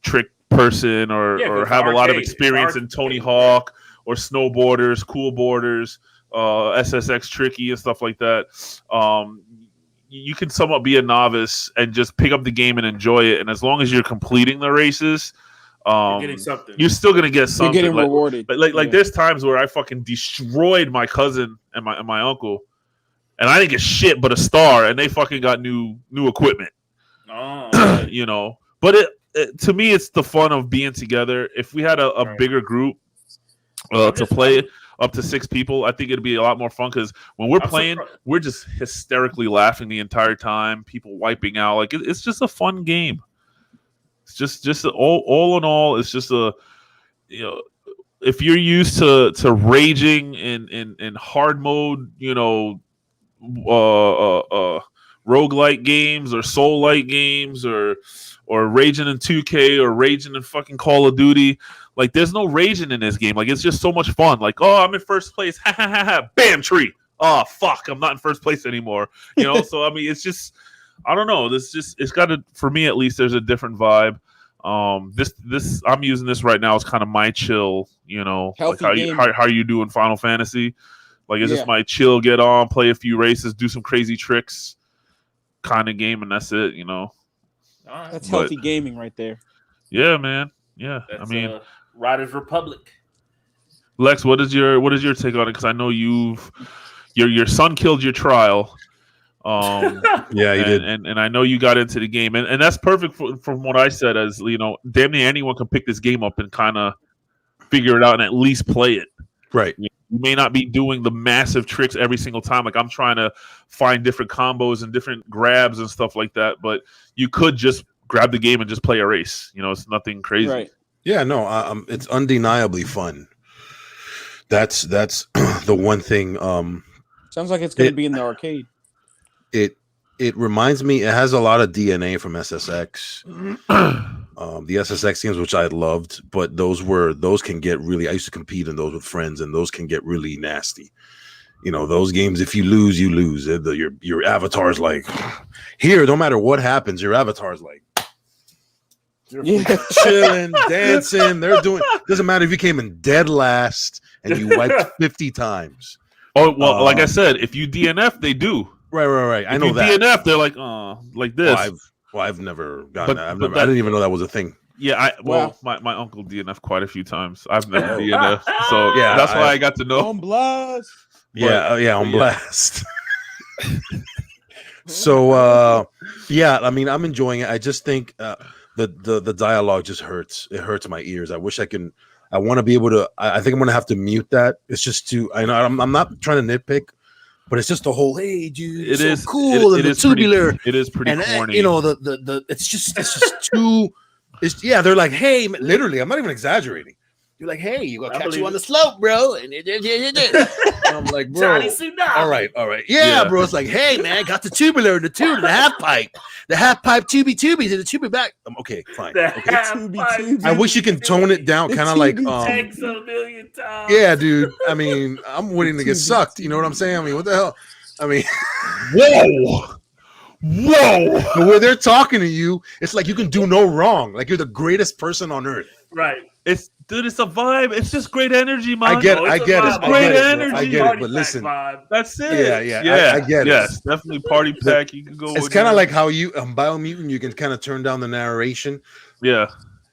trick person or have a lot of experience in Tony Hawk or snowboarders, cool boarders, SSX tricky and stuff like that. You can somewhat be a novice and just pick up the game and enjoy it. And as long as you're completing the races, you're getting something. You're still gonna get something. You're getting rewarded. Like there's times where I fucking destroyed my cousin and my uncle, and I didn't get shit but a star, and they fucking got new equipment. Oh, you know. But it to me, it's the fun of being together. If we had a bigger group to play up to 6 people, I think it'd be a lot more fun because when we're playing, we're just hysterically laughing the entire time. People wiping out, like it's just a fun game. It's just all in all, it's just if you're used to raging in hard mode, roguelike games or soul-like games or raging in 2K or raging in fucking Call of Duty. Like, there's no raging in this game. Like, it's just so much fun. Like, oh, I'm in first place. Ha, ha, ha, ha. Bam, tree. Oh, fuck, I'm not in first place anymore. So, I mean, it's just, I don't know. It's got to, for me at least, there's a different vibe. This I'm using this right now as kind of my chill, like how you do in Final Fantasy. Like, it's just my chill, get on, play a few races, do some crazy tricks kind of game, and that's it, That's healthy gaming right there. Yeah, man. Yeah. That's, I mean, Riders Republic. Lex, what is your take on it? Because I know your son killed your trial. Yeah, he did, and I know you got into the game, and that's perfect from what I said. As damn near anyone can pick this game up and kind of figure it out and at least play it. Right. You may not be doing the massive tricks every single time. Like, I'm trying to find different combos and different grabs and stuff like that. But you could just grab the game and just play a race. It's nothing crazy. Right. Yeah, no, it's undeniably fun. That's the one thing. Sounds like it's going to be in the arcade. It reminds me. It has a lot of DNA from SSX. The SSX games, which I loved, but those can get really. I used to compete in those with friends, and those can get really nasty. Those games. If you lose, you lose. Your avatar's like, here. No matter what happens, your avatar's like, you're chilling, dancing. They're doing. Doesn't matter if you came in dead last and you wiped 50 times. Oh well, like I said, if you DNF, they do. Right. I know that. DNF, they're like, oh, like this. I've never gotten that. I didn't even know that was a thing. Yeah, my uncle DNF quite a few times. I've never DNF, so yeah, that's why I got to know. On blast. On blast. So I mean, I'm enjoying it. I just think the dialogue just hurts. It hurts my ears. I wish I want to be able to. I think I'm gonna have to mute that. It's just too. I know I'm not trying to nitpick. But it's just the whole, hey, dude, it's so cool, and the tubular. It is pretty corny. It's just too. They're like, hey, literally, I'm not even exaggerating. You're like, hey, you gonna catch you on the slope, bro. And I'm like, bro, all right. Yeah, bro. It's like, hey, man, got the tubular, the half pipe, tubie to the tubular back. Okay, fine. Okay. I wish you can tone it down, kind of like Takes a million times. Yeah, dude. I mean, I'm waiting to get sucked. You know what I'm saying? I mean, what the hell? I mean, whoa. The way they're talking to you, it's like you can do no wrong. Like you're the greatest person on earth. Right. It's a vibe. It's just great energy, man. I get it. I get it. Great energy. I get it. But listen, that's it. Yeah. I get it. Yes, definitely party pack. You can go. It's kind of like how you Biomutant. You can kind of turn down the narration. Yeah.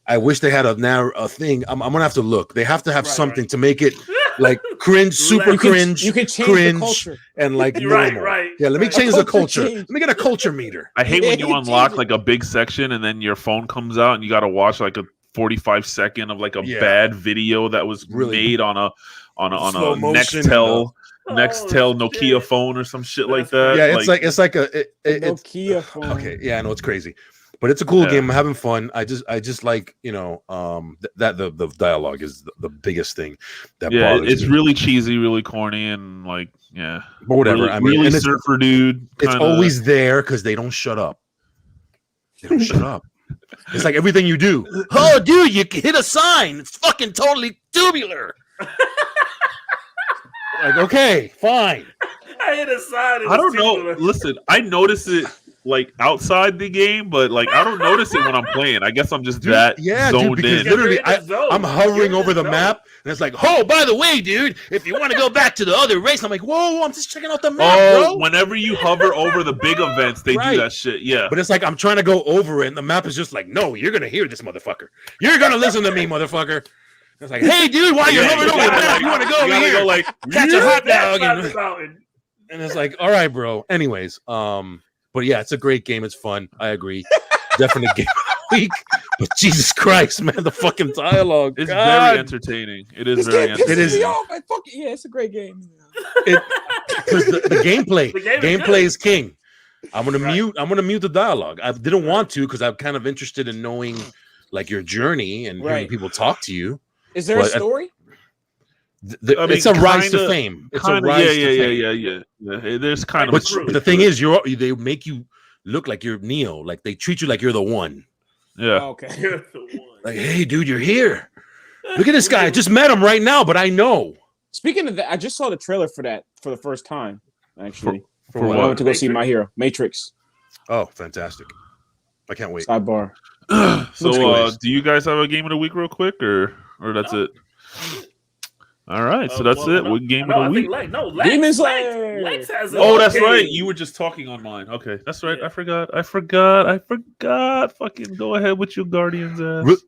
I wish they had a thing. I'm gonna have to look. They have to have something to make it like cringe, super cringe. You can change cringe, the culture. And like right. Yeah, let me change the culture. Let me get a culture meter. I hate when you unlock like a big section and then your phone comes out and you got to watch like a 45-second of like a bad video that was made on a Nextel Nokia phone or some shit like that. Yeah, it's like a Nokia phone. Okay, yeah, I know it's crazy. But it's a cool game. I'm having fun. I just like, that the dialogue is the biggest thing that bothers it's me. really cheesy, really corny, and like, but whatever. Really, I mean, really and surfer dude. It's always there because they don't shut up. They don't shut up. It's like everything you do. Oh, dude, you hit a sign. It's fucking totally tubular. Like, okay, fine. I hit a sign. I don't know. Listen, I notice it like outside the game, but like I don't notice it when I'm playing. I guess I'm just zoned because in. Literally, I'm hovering over the map, and it's like, oh, by the way, dude, if you want to go back to the other race, I'm like, whoa, I'm just checking out the map, bro. Whenever you hover over the big events, they do that shit. Yeah, but it's like I'm trying to go over it, and the map is just like, no, you're gonna hear this motherfucker. You're gonna listen to me, motherfucker. It's like, hey, dude, why are you hovering over the map? You want to go over here? Go like, catch a hot dog, and it's like, all right, bro. Anyways, but yeah, it's a great game. It's fun. I agree. Definite game of the week. But Jesus Christ, man, the fucking dialogue. It's very entertaining. It is very entertaining. It is. Yeah, it's a great game. Because the gameplay is king. I'm gonna mute the dialogue. I didn't want to because I'm kind of interested in knowing like your journey and hearing people talk to you. Is there a story? It's a rise to fame. It's a rise to fame. Yeah. There's kind of. But the thing is, they make you look like you're Neo. Like they treat you like you're the one. Yeah. Oh, okay. You're the one. Like, hey, dude, you're here. Look at this guy. I just met him right now, but I know. Speaking of that, I just saw the trailer for that for the first time. Actually, for when I went to go see My Hero, Matrix. Oh, fantastic! I can't wait. Sidebar. So, do you guys have a game of the week real quick, or that's it? All right, so that's it. What game of the week? Demon Slayer. Lex has that's right. You were just talking on mine. Okay, that's right. Yeah. I forgot. Fucking go ahead with your Guardians.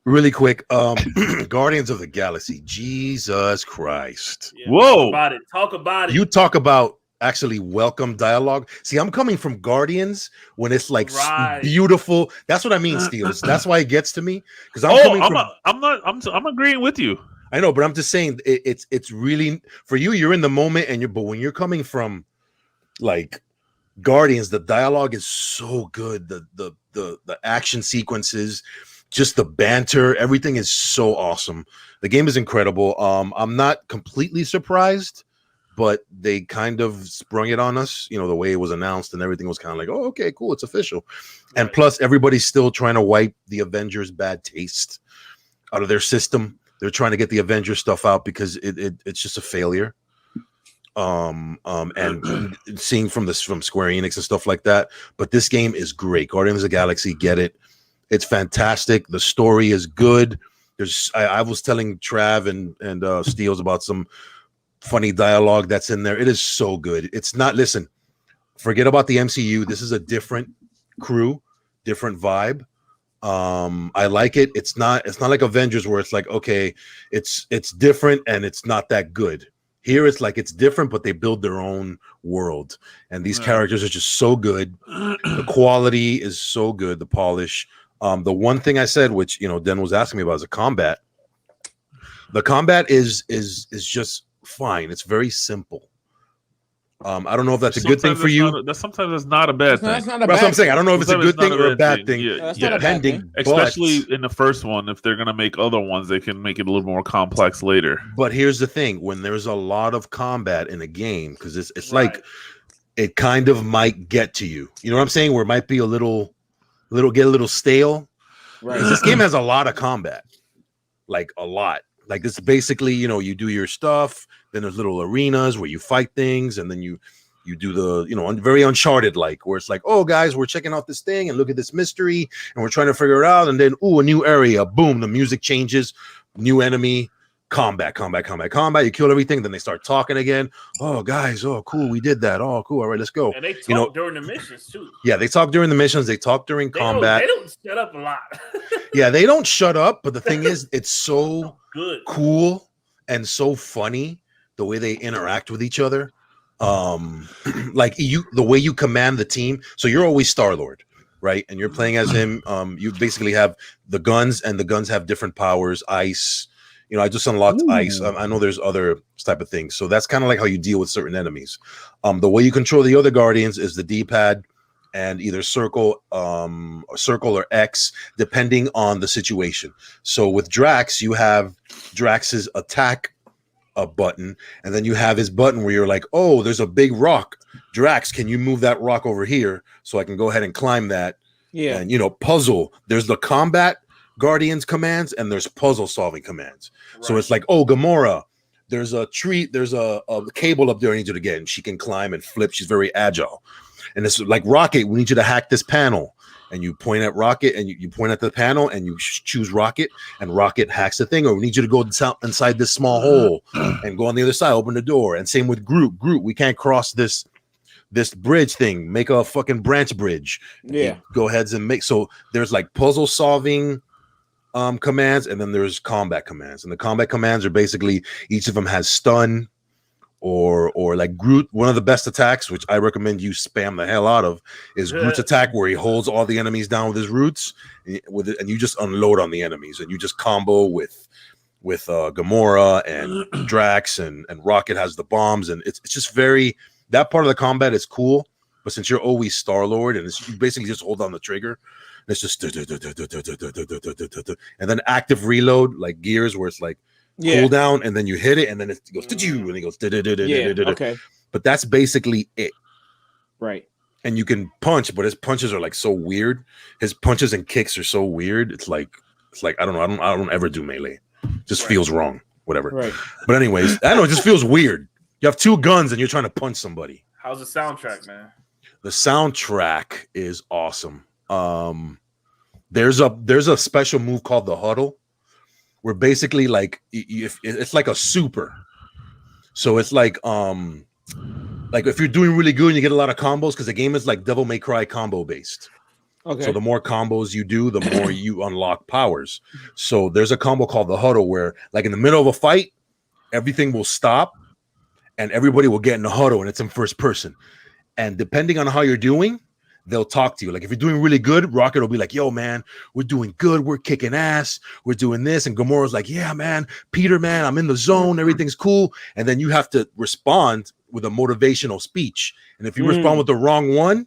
Really quick. Guardians of the Galaxy. Jesus Christ. Yeah, whoa. Talk about it. You talk about actually welcome dialogue. See, I'm coming from Guardians when it's like beautiful. That's what I mean, Steels. That's why it gets to me because I'm agreeing with you. I know, but I'm just saying it's really for you. You're in the moment, but when you're coming from like Guardians, the dialogue is so good. The action sequences, just the banter, everything is so awesome. The game is incredible. I'm not completely surprised, but they kind of sprung it on us. The way it was announced and everything was kind of like, oh, okay, cool, it's official. Right. And plus, everybody's still trying to wipe the Avengers' bad taste out of their system. They're trying to get the Avengers stuff out because it's just a failure. And seeing from Square Enix and stuff like that. But this game is great. Guardians of the Galaxy, get it. It's fantastic. The story is good. I was telling Trav and Steels about some funny dialogue that's in there. It is so good. It's not, listen, forget about the MCU. This is a different crew, different vibe. I like it. It's not like Avengers where it's like, okay, it's different and it's not that good. Here it's like it's different, but they build their own world. And these characters are just so good. The quality is so good, the polish. The one thing I said, which Den was asking me about, is the combat. The combat is just fine. It's very simple. I don't know if that's a good thing for you. Sometimes it's not a bad thing. That's what I'm saying. I don't know if it's a good thing or a bad thing. Yeah, depending. Especially in the first one, if they're gonna make other ones, they can make it a little more complex later. But here's the thing: when there's a lot of combat in a game, because it's like it kind of might get to you. You know what I'm saying? Where it might be a little stale. Right. This game has a lot of combat, like a lot. Like this, basically, you do your stuff. Then there's little arenas where you fight things, and then you do the very Uncharted like, where it's like, oh guys, we're checking out this thing and look at this mystery, and we're trying to figure it out. And then a new area, boom, the music changes, new enemy, combat. You kill everything, then they start talking again. Oh guys, oh cool, we did that. Oh cool, all right, let's go. And they talk during the missions too. Yeah, they talk during the missions. They talk during combat. They don't shut up a lot. Yeah, they don't shut up. But the thing is, it's so good, cool, and so funny the way they interact with each other. Like the way you command the team. So you're always Star-Lord, right? And you're playing as him. You basically have the guns, and the guns have different powers. Ice. I just unlocked ice. I know there's other type of things. So that's kind of like how you deal with certain enemies. The way you control the other Guardians is the D-pad and either circle or X, depending on the situation. So with Drax, you have Drax's attack button, and then you have his button where you're like, oh, there's a big rock. Drax, can you move that rock over here so I can go ahead and climb that? Yeah. And puzzle. There's the combat Guardians commands, and there's puzzle solving commands. Right. So it's like, oh, Gamora, there's a tree, there's a cable up there I need you to get, and she can climb and flip. She's very agile. And it's like Rocket, we need you to hack this panel. And you point at Rocket, and you point at the panel, and you choose Rocket, and Rocket hacks the thing. Or we need you to go inside this small hole and go on the other side, open the door. And same with Groot. Groot, we can't cross this bridge thing. Make a fucking branch bridge. Yeah. Go ahead and make. So there's like puzzle solving commands, and then there's combat commands. And the combat commands are basically each of them has stun. Or like Groot, one of the best attacks, which I recommend you spam the hell out of, is Groot's attack, where he holds all the enemies down with his roots, and you just unload on the enemies, and you just combo with Gamora and Drax, and Rocket has the bombs, and it's just very, that part of the combat is cool. But since you're always Star-Lord, and you basically just hold down the trigger, and it's just and then active reload like Gears, where it's like cool down, and then you hit it, and then it goes to you, and it goes okay. But that's basically it, right? And you can punch, but his punches are like so weird. His punches and kicks are so weird. It's like I don't know. I don't ever do melee. Just feels wrong. Whatever. Right. But anyways, I don't know. It just feels weird. You have two guns and you're trying to punch somebody. How's the soundtrack, man? The soundtrack is awesome. There's a special move called the huddle, where basically like it's like a super. So it's like if you're doing really good and you get a lot of combos, because the game is like Devil May Cry combo based. Okay. So the more combos you do, the more you unlock powers. So there's a combo called the huddle, where like in the middle of a fight, everything will stop and everybody will get in the huddle, and it's in first person. And depending on how you're doing, they'll talk to you. Like if you're doing really good, Rocket will be like, yo, man, we're doing good. We're kicking ass. We're doing this. And Gamora's like, yeah, man, Peter, man, I'm in the zone. Everything's cool. And then you have to respond with a motivational speech. And if you respond with the wrong one,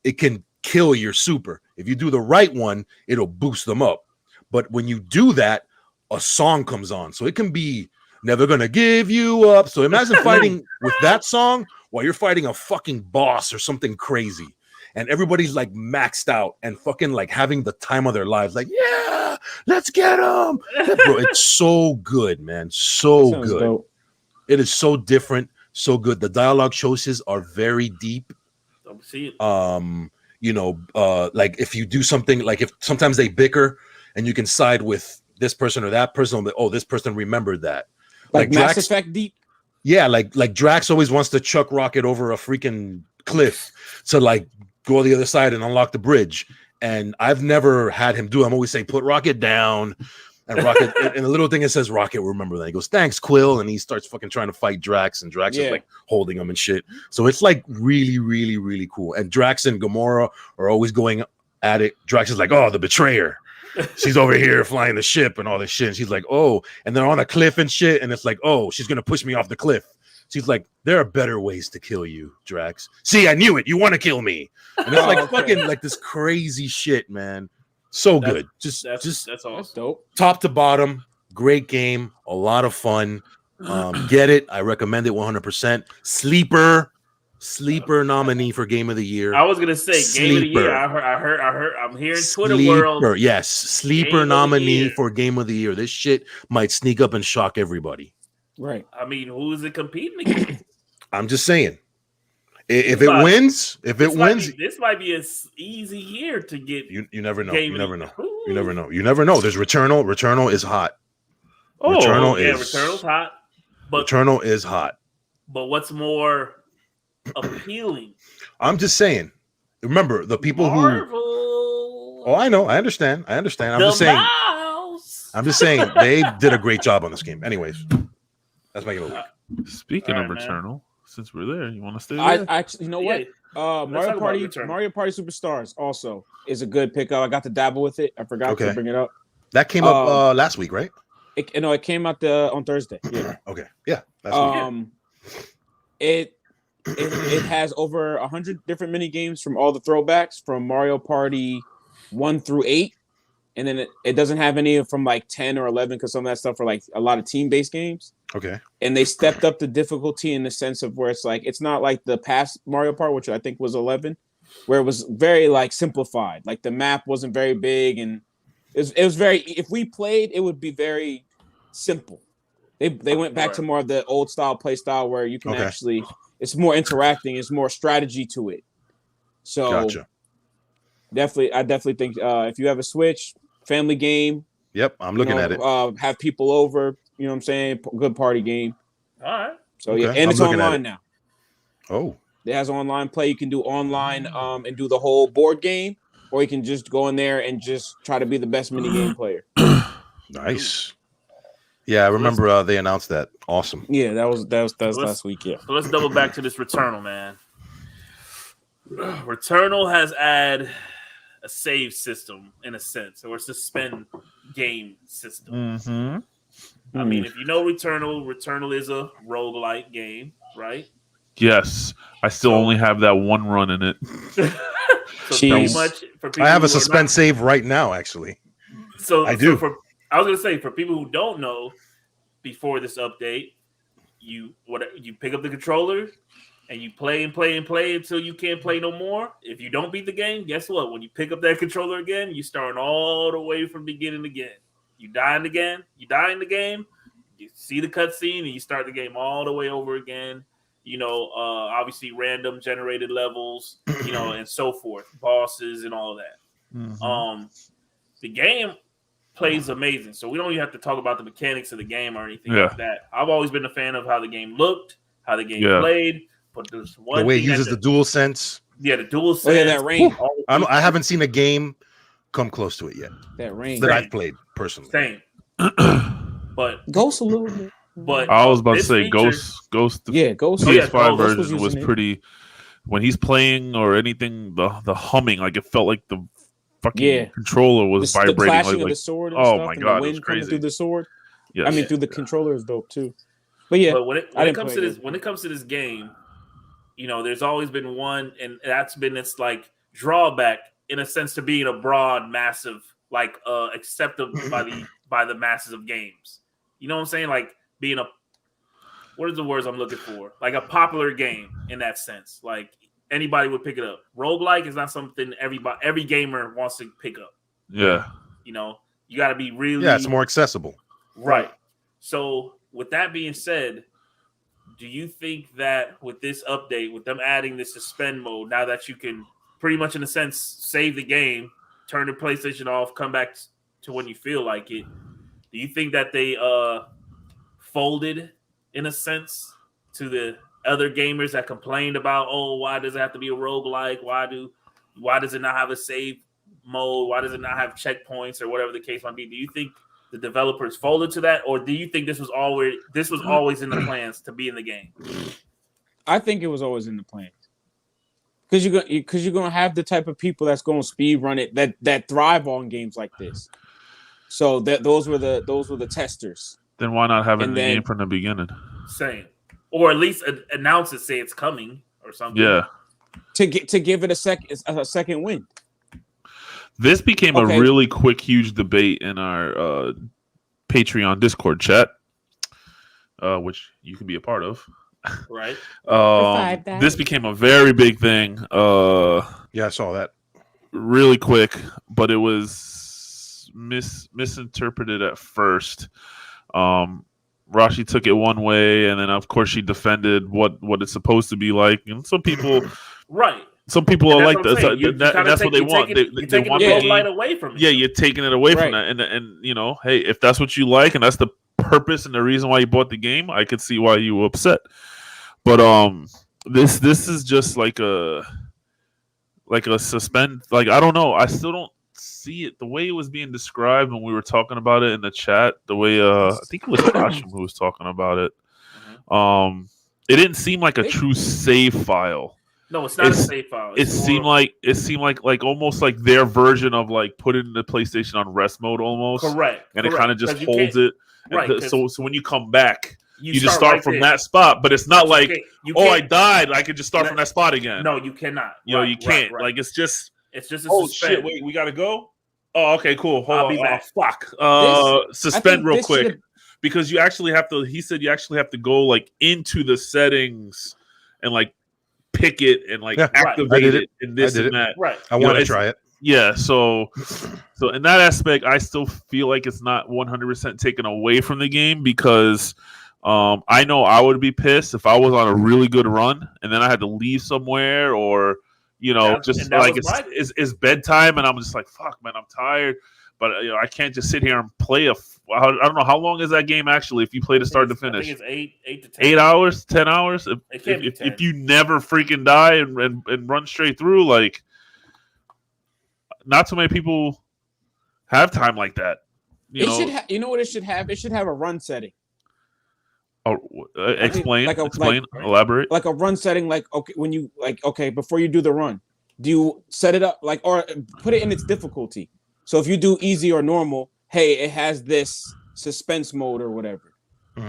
it can kill your super. If you do the right one, it'll boost them up. But when you do that, a song comes on. So it can be Never Gonna Give You Up. So imagine fighting with that song while you're fighting a fucking boss or something crazy. And everybody's like maxed out and fucking like having the time of their lives. Like, yeah, let's get them. Bro, it's so good, man. So good. Dope. It is so different. So good. The dialogue choices are very deep. Don't see it. Like if you do something, like if sometimes they bicker and you can side with this person or that person, but this person remembered that. Like Mass Effect deep. Yeah, like Drax always wants to chuck Rocket over a freaking cliff to like go the other side and unlock the bridge. And I've never had him do it. I'm always saying, put Rocket down. And Rocket, and the little thing that says Rocket, remember that. He goes, thanks, Quill. And he starts fucking trying to fight Drax, and Drax is like holding him and shit. So it's like really, really, really cool. And Drax and Gamora are always going at it. Drax is like, oh, the betrayer. She's over here flying the ship and all this shit. And she's like, oh, and they're on a cliff and shit. And it's like, oh, she's going to push me off the cliff. She's like, there are better ways to kill you, Drax. See, I knew it. You want to kill me. And it's like fucking like this crazy shit, man. So good. That's awesome. That's dope. Top to bottom, great game. A lot of fun. Get it. I recommend it 100%. Sleeper nominee for Game of the Year. I was gonna say Game of the Year. I heard. I'm hearing Twitter world. Yes, sleeper nominee for Game of the Year. This shit might sneak up and shock everybody. Right. I mean, who is it competing against? I'm just saying. If it wins, this might be an easy year to get. You never know. You never know. You never know. You never know. There's Returnal. Returnal is hot. Returnal's hot. But Returnal is hot. But what's more appealing? I'm just saying. Remember the people Marvel. who. Oh, I know. I understand. I'm just saying they did a great job on this game. Anyways, that's my game of the week. Speaking of Returnal. Since we're there, you want to stay there? I actually, you know what? Mario Party Superstars also is a good pickup. I got to dabble with it. I forgot to bring it up. That came up last week, right? It came out on Thursday. Yeah. Okay. Yeah. It it has over 100 different mini games from all the throwbacks from Mario Party 1 through 8. And then it doesn't have any from like 10 or 11 because some of that stuff are like a lot of team-based games. Okay. And they stepped up the difficulty in the sense of where it's like it's not like the past Mario Party, which I think was 11, where it was very like simplified. Like the map wasn't very big, and it was very. If we played, it would be very simple. They went back to more of the old style play style where you can actually. It's more interacting. It's more strategy to it. So gotcha. I definitely think if you have a Switch, family game. Yep, I'm looking at it. Have people over. You know what I'm saying? Good party game. All right. So yeah, and I'm it's online now. Oh. It has online play. You can do online and do the whole board game, or you can just go in there and just try to be the best mini game player. Nice. Yeah, I remember they announced that. Awesome. Yeah, that was last week. Yeah. So let's double back to this Returnal, man. Returnal has added a save system in a sense, or a suspend game system. Mm-hmm. I mean, if you know Returnal is a roguelike game, right? Yes. I still only have that one run in it. Pretty much for people I have a suspend save right now, actually. So I do. I was gonna say, for people who don't know, before this update, you pick up the controller and you play and play and play until you can't play no more. If you don't beat the game, guess what? When you pick up that controller again, you start all the way from the beginning again. You die in the game, you see the cutscene, and you start the game all the way over again. You know, obviously random generated levels, you know, and so forth, bosses and all that. Mm-hmm. The game plays amazing, so we don't even have to talk about the mechanics of the game or anything like that. I've always been a fan of how the game looked, how the game played, but there's one the way it uses the dual sense. Yeah, the dual sense. Oh yeah, that range. I haven't seen a game come close to it yet. That range that I've played personally. Same. But Ghost a little bit. But I was about to say feature, Ghost. Yeah, Ghost. PS5 version was pretty. When he's playing or anything, the humming, like it felt like the fucking controller was vibrating. The clashing of the sword. And stuff, my and god, the wind it was crazy. Coming through the sword. Yes. I mean, through the controller is dope too. But yeah, but when it comes to this game, you know, there's always been one, and that's been its like drawback in a sense to being a broad, massive, like accepted by the masses of games. You know what I'm saying? Like being what are the words I'm looking for? Like a popular game in that sense. Like anybody would pick it up. Roguelike is not something every gamer wants to pick up. Yeah. You know, you got to be really. Yeah, it's more accessible. Right. So with that being said, do you think that with this update, with them adding this suspend mode, now that you can pretty much in a sense save the game, turn the PlayStation off, come back to when you feel like it, do you think that they folded in a sense to the other gamers that complained about, oh, why does it have to be a roguelike? Why does it not have a save mode? Why does it not have checkpoints or whatever the case might be? Do you think the developers folded to that, or do you think this was always in the plans to be in the game? I think it was always in the plans. Because you're gonna have the type of people that's gonna speed run it that thrive on games like this. So those were the testers. Then why not have it in the game from the beginning? Same, or at least announce it, say it's coming or something. Yeah, to give it a second win. This became a really quick, huge debate in our Patreon Discord chat, which you can be a part of. Right. This became a very big thing. Yeah, I saw that. Really quick, but it was misinterpreted at first. Rashi took it one way, and then of course she defended what it's supposed to be like, and some people, right? Some people are like that. That's what they want. They want the light away from it. Yeah, you're taking it away from that, and you know, hey, if that's what you like, and that's the purpose and the reason why you bought the game, I could see why you were upset. But this is just like a suspend. Like I don't know. I still don't see it the way it was being described when we were talking about it in the chat. The way I think it was Ashim who was talking about it. It didn't seem like a true save file. No, it's not a save file. It seemed like almost like their version of like putting the PlayStation on rest mode almost. Correct. And it kind of just holds it. Right. So when you come back, You just start from that spot, but it's not like, I died. I could just start from that spot again. No, you cannot. You can't. Right. Like it's just a suspense. Shit! Wait, we gotta go. Oh, okay, cool. Hold on. I'll be back. Fuck. Suspend real quick because you actually have to. He said you actually have to go like into the settings and like pick it and like activate it and this and that. Right. I want to try it. Yeah. So in that aspect, I still feel like it's not 100% taken away from the game because. I know I would be pissed if I was on a really good run and then I had to leave somewhere or, just like it's bedtime and I'm just like, fuck, man, I'm tired. But, I can't just sit here and play I don't know. How long is that game actually if you play to start to finish? I think it's 8 to 10. 8 hours, 10 hours? If you never freaking die and run straight through, like, not too many people have time like that. You know what it should have? It should have a run setting. Oh, explain, elaborate. Like a run setting, like when you before you do the run, do you set it up or put it in its difficulty? So if you do easy or normal, hey, it has this suspense mode or whatever,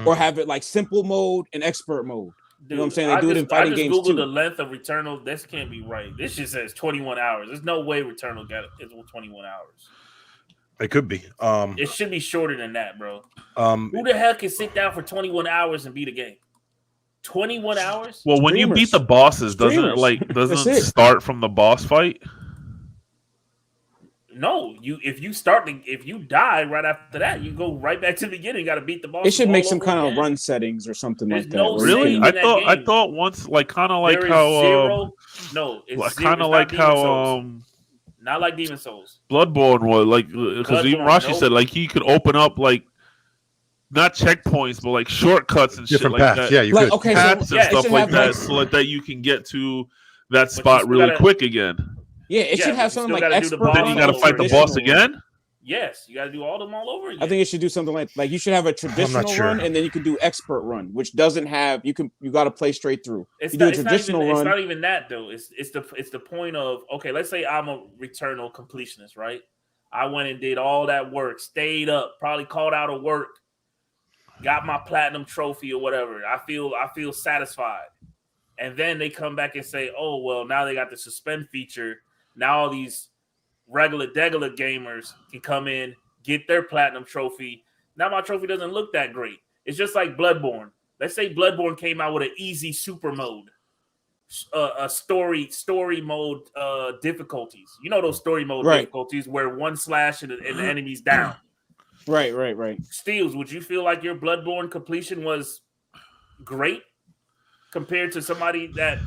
or have it like simple mode and expert mode. Dude, you know what I'm saying? They do it in fighting games too. I just Googled the length of Returnal. This can't be right. This just says 21 hours. There's no way Returnal is 21 hours. It could be. It should be shorter than that, bro. Who the hell can sit down for 21 hours and beat a game? 21 hours? Well, when you beat the bosses, doesn't it start from the boss fight? No, if you die right after that, you go right back to the beginning. You got to beat the boss. It should make some kind of run settings or something like that. Really? I thought once, like kind of like how it's kind of like how not like Demon Souls. Bloodborne was like because even Rashi said like he could open up like not checkpoints but like shortcuts and different shit paths. like that. Yeah, you could paths and stuff like that, so that you can get to that spot really quick again. Yeah, it should have something like expert. Then you got to fight the boss again. Yes, you got to do all of them all over again. I think it should do something like you should have a traditional run and then you can do expert run, which doesn't have you got to play straight through. It's not even that though. It's the point of okay. Let's say I'm a Returnal completionist, right? I went and did all that work, stayed up, probably called out of work, got my platinum trophy or whatever. I feel satisfied, and then they come back and say, oh well, now they got the suspend feature. Now all these regular gamers can come in, get their platinum trophy. Now my trophy doesn't look that great. It's just like Bloodborne. Let's say Bloodborne came out with an easy super mode, a story mode difficulties. You know those story mode difficulties where one slash and the enemy's down. Right. Steels, would you feel like your Bloodborne completion was great compared to somebody that?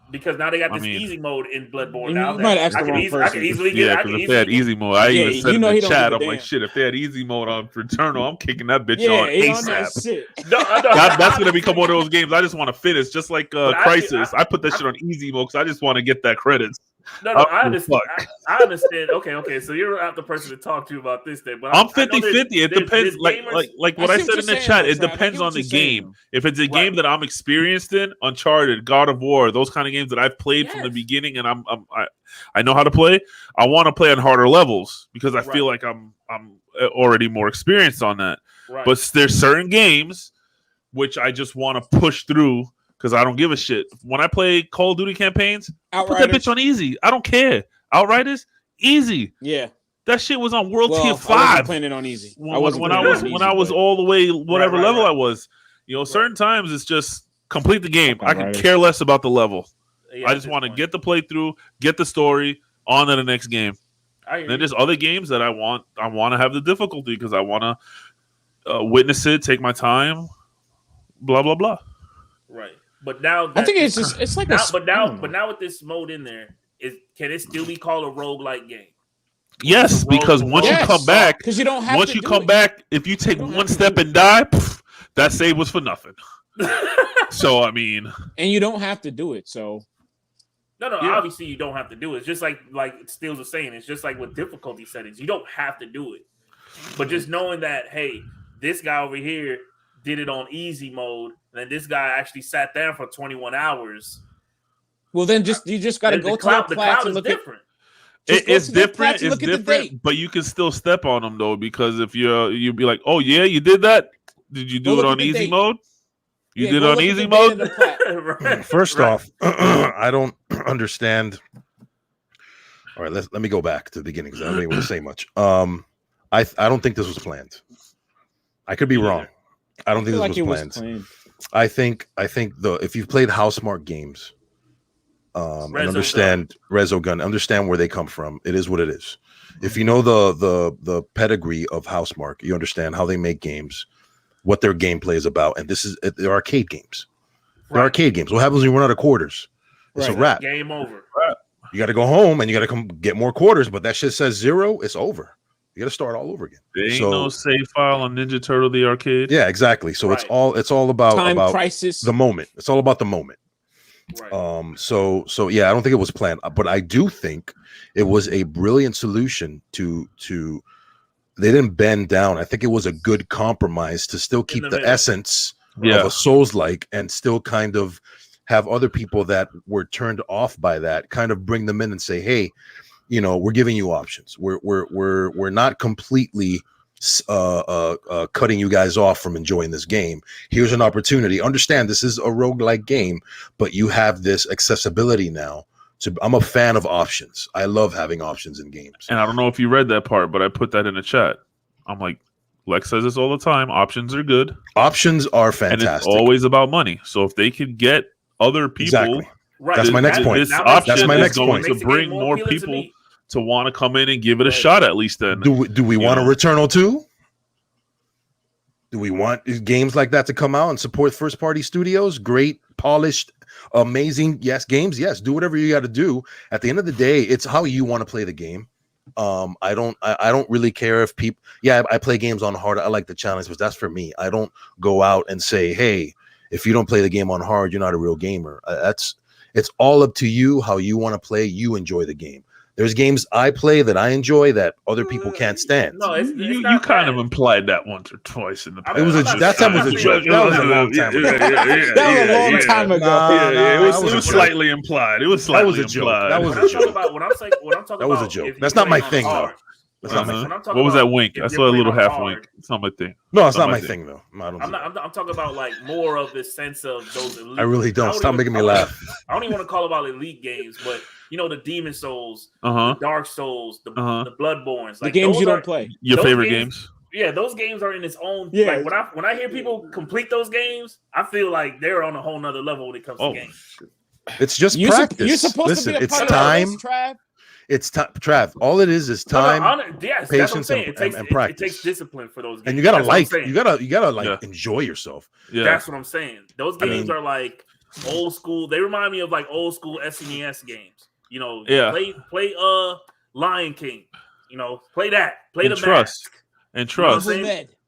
Because now they got this easy mode in Bloodborne. Now you might ask the wrong person. I can easily get. Yeah, because if they had easy mode, I even said in the chat, I'm like, shit. If they had easy mode on Returnal, I'm kicking that bitch on ASAP. That's gonna become one of those games. I just want to finish, just like Crisis. I put that shit on easy mode because I just want to get that credits. No, I understand. I understand. Okay. So you're not the person to talk to about this thing. But I'm 50-50. It depends. Like what I said in the chat. It depends on the game. If it's a game that I'm experienced in, Uncharted, God of War, those kind of games that I've played from the beginning, and I know how to play. I want to play on harder levels because I feel like I'm already more experienced on that. Right. But there's certain games which I just want to push through. Because I don't give a shit. When I play Call of Duty campaigns, I put that bitch on easy. I don't care. Outriders, easy. Yeah. That shit was on World Tier 5. I wasn't playing it on easy. When I was all the way whatever level I was. Certain times it's just complete the game. I can care less about the level. Yeah, I just want to get the playthrough, get the story, on to the next game. And then there's other games that I want to have the difficulty because I want to witness it, take my time, blah blah blah. Right. But now I think it's like but now with this mode in there, can it still be called a roguelike game? Yes, because once you come back, because you don't have once you come back, if you take one step and die, that save was for nothing. So I mean, and you don't have to do it. So no, obviously you don't have to do it. It's just like Steels was saying, it's just like with difficulty settings, you don't have to do it. But just knowing that, hey, this guy over here did it on easy mode, and then this guy actually sat there for 21 hours. Well, then you just got to go to the cloud is different. It's different. It's different, but you can still step on them though, because if you'd be like, oh yeah, you did that, Did you Go do it look at on the easy date. mode? You Yeah, did go on look at easy the date of mode? the plat. Right. First Right. off, I don't understand. All right, let me go back to the beginning because I don't even want to say much. I don't think this was planned. I could be Me wrong. neither. I don't think feel this like it was was planned. planned. I think if you've played Housemarque games, and understand Resogun, understand where they come from. It is what it is. If you know the pedigree of Housemarque, you understand how they make games, what their gameplay is about, and they're arcade games. They're arcade games. What happens when you run out of quarters? It's a wrap. Game over. You got to go home and you got to come get more quarters, but that shit says 0. It's over. You got to start all over again. There ain't no save file on Ninja Turtle the arcade. Yeah, exactly. So it's all about Time crisis. the moment. It's all about the moment. Right. So yeah, I don't think it was planned, but I do think it was a brilliant solution to they didn't bend down. I think it was a good compromise to still keep the essence of a Souls-like and still kind of have other people that were turned off by that kind of bring them in and say, hey, we're giving you options. We're not completely cutting you guys off from enjoying this game. Here's an opportunity. Understand this is a roguelike game, but you have this accessibility now. I'm a fan of options. I love having options in games. And I don't know if you read that part, but I put that in the chat. I'm like, Lex says this all the time. Options are good. Options are fantastic. And it's always about money. So if they could get other people, exactly. Right. That's my next point. This option that's my next point. To bring more people to want to come in and give it a shot at least. Then do we want a Returnal 2? Do we want games like that to come out and support first party studios? Great, polished, amazing games. Yes, do whatever you got to do. At the end of the day, it's how you want to play the game. I don't really care if people. Yeah, I play games on hard. I like the challenge, but that's for me. I don't go out and say, hey, if you don't play the game on hard, you're not a real gamer. It's all up to you how you want to play. You enjoy the game. There's games I play that I enjoy that other people can't stand. No, you kind of implied that once or twice in the past. It was that time was a joke. That was a long time ago. That was a long time ago. It was slightly implied. It was slightly implied. That was a joke. When I'm talking that was a joke. That's not my thing, though. What was that wink? I saw a little half wink. It's not my thing. No, it's not my thing, though. I'm talking about like more of the sense of those elite. I really don't. Stop making me laugh. I don't even want to call them elite games, but the Demon Souls, the Dark Souls, the Bloodborns, like the games you don't play. Your favorite games? Yeah, those games are in its own. Yeah. Like when I hear people complete those games, I feel like they're on a whole nother level when it comes to games. It's just practice. You're supposed to be a part time. Of this, Trav. It's time, Trav. All it is time, patience, and practice. It takes discipline for those games. And you gotta enjoy yourself. Yeah. That's what I'm saying. Those games are like old school. They remind me of like old school SNES games. Play Lion King. Play that. Play and the Trust. Mask. And trust.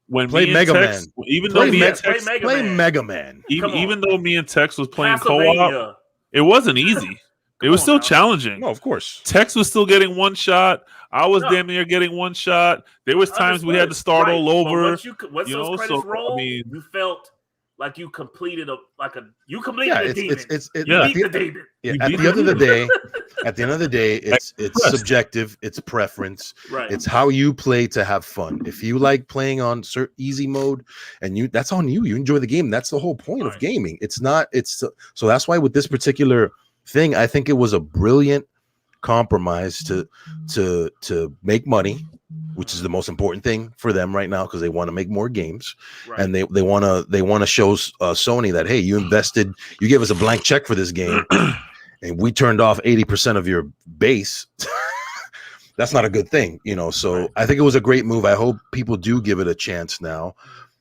When play Mega Man. Even though play Mega Man. Even though me and Tex was playing co-op, it wasn't easy. It was still challenging. No, of course. Tex was still getting one shot. I was damn near getting one shot. There was times we had to start all over. Once those credits roll, you felt like you completed a demon. The demon. At the end of the day, it's subjective. It's preference. Right. It's how you play to have fun. If you like playing on easy mode, and that's on you. You enjoy the game. That's the whole point of gaming. It's not. So that's why with this particular thing, I think it was a brilliant compromise to make money, which is the most important thing for them right now because they want to make more games, and they want to show Sony that, hey, you gave us a blank check for this game, and we turned off 80% of your base. That's not a good thing, So I think it was a great move. I hope people do give it a chance now.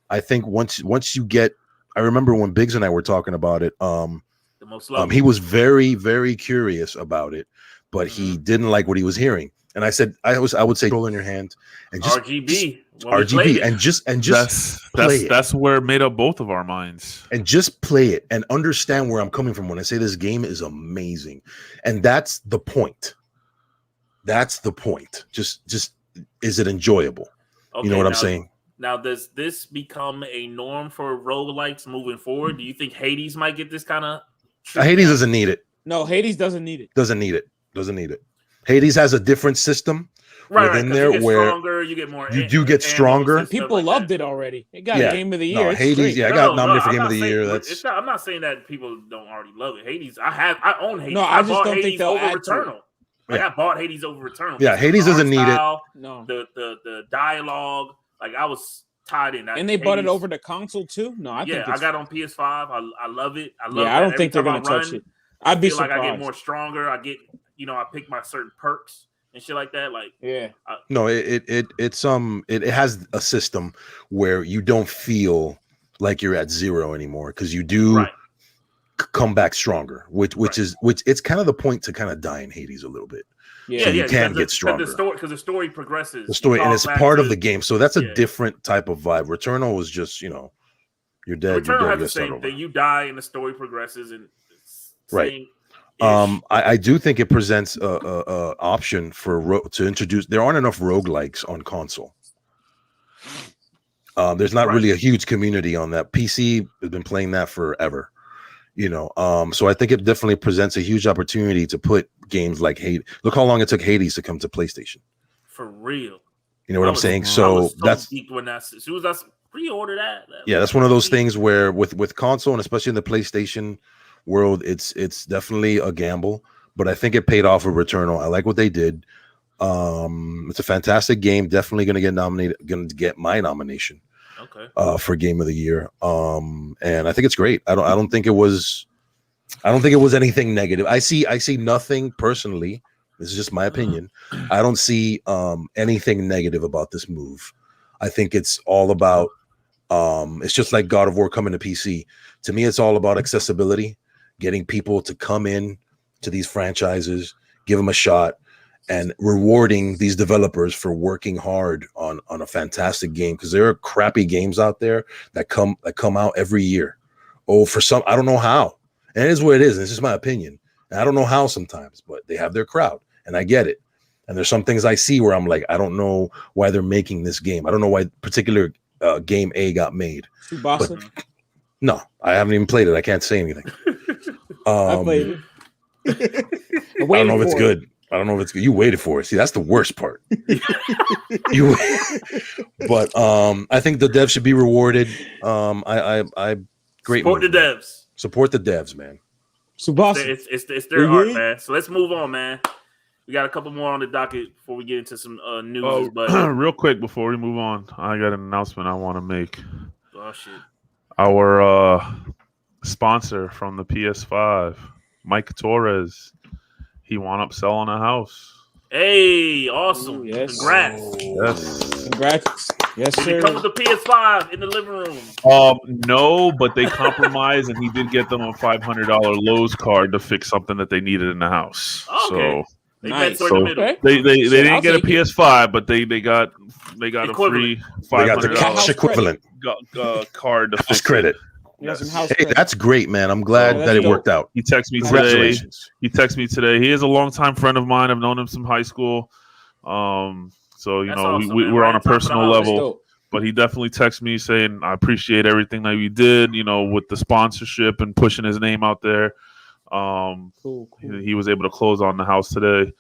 I think once you get, I remember when Biggs and I were talking about it. He was very, very curious about it, but he didn't like what he was hearing. And I said, I would say, roll in your hand and just RGB, and just play it. That's where it made up both of our minds. And just play it and understand where I'm coming from when I say this game is amazing, and that's the point. That's the point. Just is it enjoyable? Okay, you know what I'm saying? Now, does this become a norm for roguelikes moving forward? Do you think Hades might get this kind of? Hades doesn't need it. No, Hades doesn't need it. Doesn't need it. Hades has a different system within there you get where stronger, you get more. you do get stronger. People loved it already. It got Game of the Year. No, Hades. Yeah, I got nominated for Game of the Year. That's. I'm not saying that people don't already love it. Hades. I own Hades. No, I just don't think they'll over add Returnal. Like I bought Hades over Returnal. Yeah, Hades doesn't need it. No, the dialogue. Like I was tied in. And they bought it over the console too. No, I think I got on PS5. I love it. I love. Yeah, I don't think they're gonna touch it. I'd be surprised. Like I get more stronger. I get, I pick my certain perks and shit like that. Like, no, it has a system where you don't feel like you're at zero anymore because you do come back stronger, which it's kind of the point to kind of die in Hades a little bit. Yeah, so you can get stronger because the story progresses. The story, and it's part of the game, so that's a different type of vibe. Returnal was just, you're dead. Returnal has the same thing. You die, and the story progresses, and right. I do think it presents a option to introduce. There aren't enough roguelikes on console. There's not really a huge community on that. PC has been playing that forever. So I think it definitely presents a huge opportunity to put games like Hades. Look how long it took Hades to come to PlayStation. For real. You know what I'm saying? So that's when as soon as I pre-order that. Yeah, that's one of those things where with console and especially in the PlayStation world, it's definitely a gamble, but I think it paid off with Returnal. I like what they did. It's a fantastic game. Definitely going to get my nomination. Okay. For Game of the Year. And I think it's great. I don't think it was anything negative. I see nothing personally. This is just my opinion. I don't see anything negative about this move. I think it's all about it's just like God of War coming to PC. To me, it's all about accessibility, getting people to come in to these franchises, give them a shot, and rewarding these developers for working hard on a fantastic game, because there are crappy games out there that come out every year. For some, I don't know how. And it is what it is. And it's just my opinion. And I don't know how sometimes, but they have their crowd, and I get it. And there's some things I see where I'm like, I don't know why they're making this game. I don't know why particular game A got made. But, no, I haven't even played it. I can't say anything. I played it. I don't know if it's good. I don't know if it's good. You waited for it. See, that's the worst part. But I think the devs should be rewarded. I great support the devs. Support the devs, man. It's their art, man. So let's move on, man. We got a couple more on the docket before we get into some news. But real quick before we move on, I got an announcement I want to make. Oh shit! Our sponsor from the PS5, Mike Torres. He wound up selling a house. Hey, awesome. Ooh, yes. Congrats. Yes. Congrats. Yes, sir. Did it come with the PS5 in the living room? No, but they compromised, and he did get them a $500 Lowe's card to fix something that they needed in the house. Okay. So they nice. So in the middle. They didn't get a PS5, but they got a free $500. They got the cash equivalent card to fix credit. Yes. Hey, that's great, man. I'm glad that it worked out. He texted me today. He is a longtime friend of mine. I've known him from high school. So awesome, we're on a personal level. But he definitely texted me saying, "I appreciate everything that you did. With the sponsorship and pushing his name out there." Cool. He was able to close on the house today,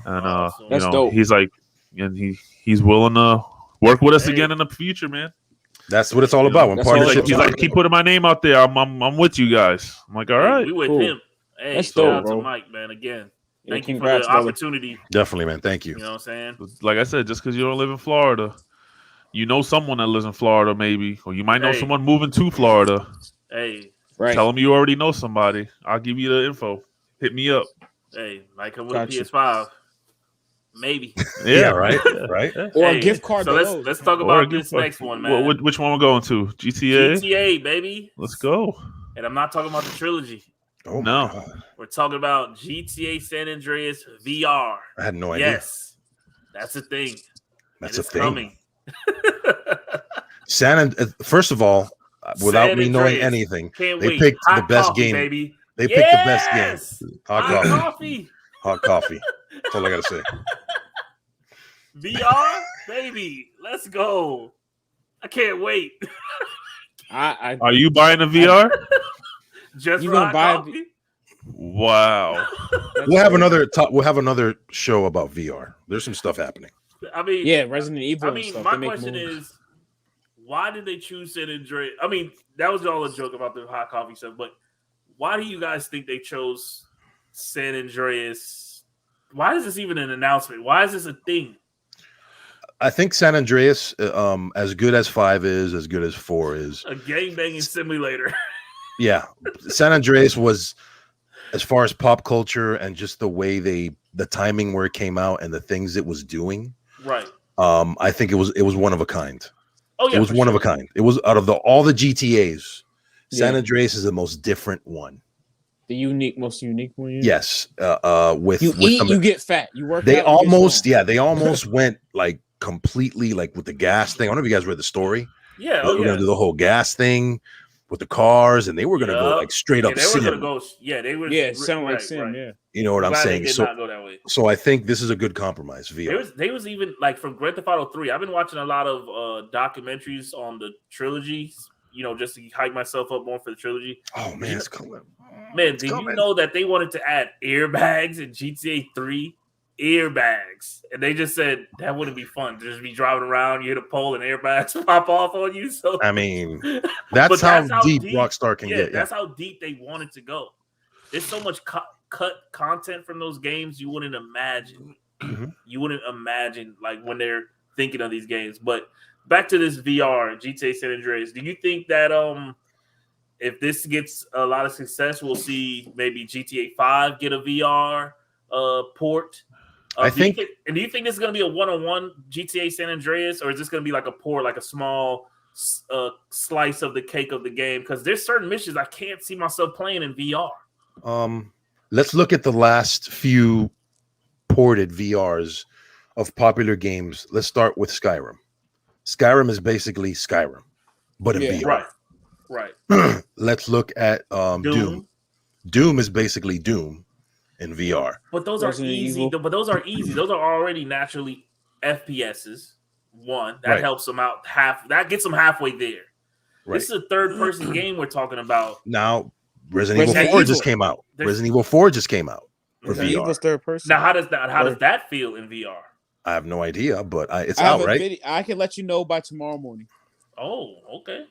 and awesome. That's dope. He's like, and he's willing to work with us again in the future, man. That's what it's all about. When partnerships, he's like, keep putting my name out there. I'm with you guys. I'm like, all right, we with him. Hey, that's shout dope, out bro. to Mike, man. Again, thank you for congrats, the opportunity. Definitely, man. Thank you. You know what I'm saying? Like I said, just because you don't live in Florida, you know someone that lives in Florida, maybe, or you might know someone moving to Florida. Hey, right. Tell them you already know somebody. I'll give you the info. Hit me up. Hey, might come with a PS5. Maybe. Yeah, right. Right. Or a gift card. So let's talk about this next one, man. Which one we're going to? GTA? GTA, baby. Let's go. And I'm not talking about the trilogy. Oh no. God. We're talking about GTA San Andreas VR. I had no idea. Yes. That's a thing. That's a thing. Coming. First of all, without me knowing anything, they picked the best game. Baby. They picked the best game. Hot coffee. Hot coffee. That's all I gotta say. VR, baby. Let's go. I can't wait. Are you buying a VR? Just you for gonna buy coffee? Wow. We'll have another show about VR. There's some stuff happening. I mean, yeah, Resident Evil. I mean, and stuff. my They make question moves. is, why did they choose San Andreas? I mean, that was all a joke about the hot coffee stuff, but why do you guys think they chose San Andreas? Why is this even an announcement? Why is this a thing? I think San Andreas, as good as 5 is, as good as 4 is, a gang banging simulator. Yeah, San Andreas was, as far as pop culture and just the way the timing where it came out and the things it was doing. Right. I think it was one of a kind. Oh yeah, it was one of a kind. It was out of all the GTAs, San Yeah. Andreas is the most different one. The most unique one. Yeah. Yes. With you with eat, them, you get fat. You work. they out, you get almost strong. they almost went like completely like with the gas thing. I don't know if you guys read the story. Yeah. We're gonna do the whole gas thing with the cars, and they were gonna go like straight up. They were gonna go. Yeah, they were. Yeah, sound like Sim. Yeah. You know what I'm saying? They did not go that way. So I think this is a good compromise. VR. They was even like from Grand Theft Auto 3. I've been watching a lot of documentaries on the trilogy, you know, just to hype myself up more for the trilogy. Oh man, it's coming. Man, did you know that they wanted to add airbags in GTA 3? Airbags, and they just said that wouldn't be fun to just be driving around, you hit a pole and airbags pop off on you. So I mean, that's how deep Rockstar can get. That's how deep they wanted to go. There's so much cut content from those games you wouldn't imagine. You wouldn't imagine like when they're thinking of these games. But back to this VR GTA San Andreas. Do you think that if this gets a lot of success, we'll see maybe GTA 5 get a VR port? I think. Do you think this is going to be a one-on-one GTA San Andreas, or is this going to be like a port, like a small slice of the cake of the game? Because there's certain missions I can't see myself playing in VR. Let's look at the last few ported VRs of popular games. Let's start with Skyrim. Skyrim is basically Skyrim, but in VR. Right. Let's look at Doom. Doom is basically Doom in VR. But those are easy. But those are easy. Those are already naturally FPSs. One that helps them out that gets them halfway there. Right. This is a third-person game we're talking about. Now, Resident Evil 4 just came out. Resident Evil 4 just came out for VR. Evil's third person. Now, how does that feel in VR? I have no idea, but it's out, right? I can let you know by tomorrow morning. Oh, okay.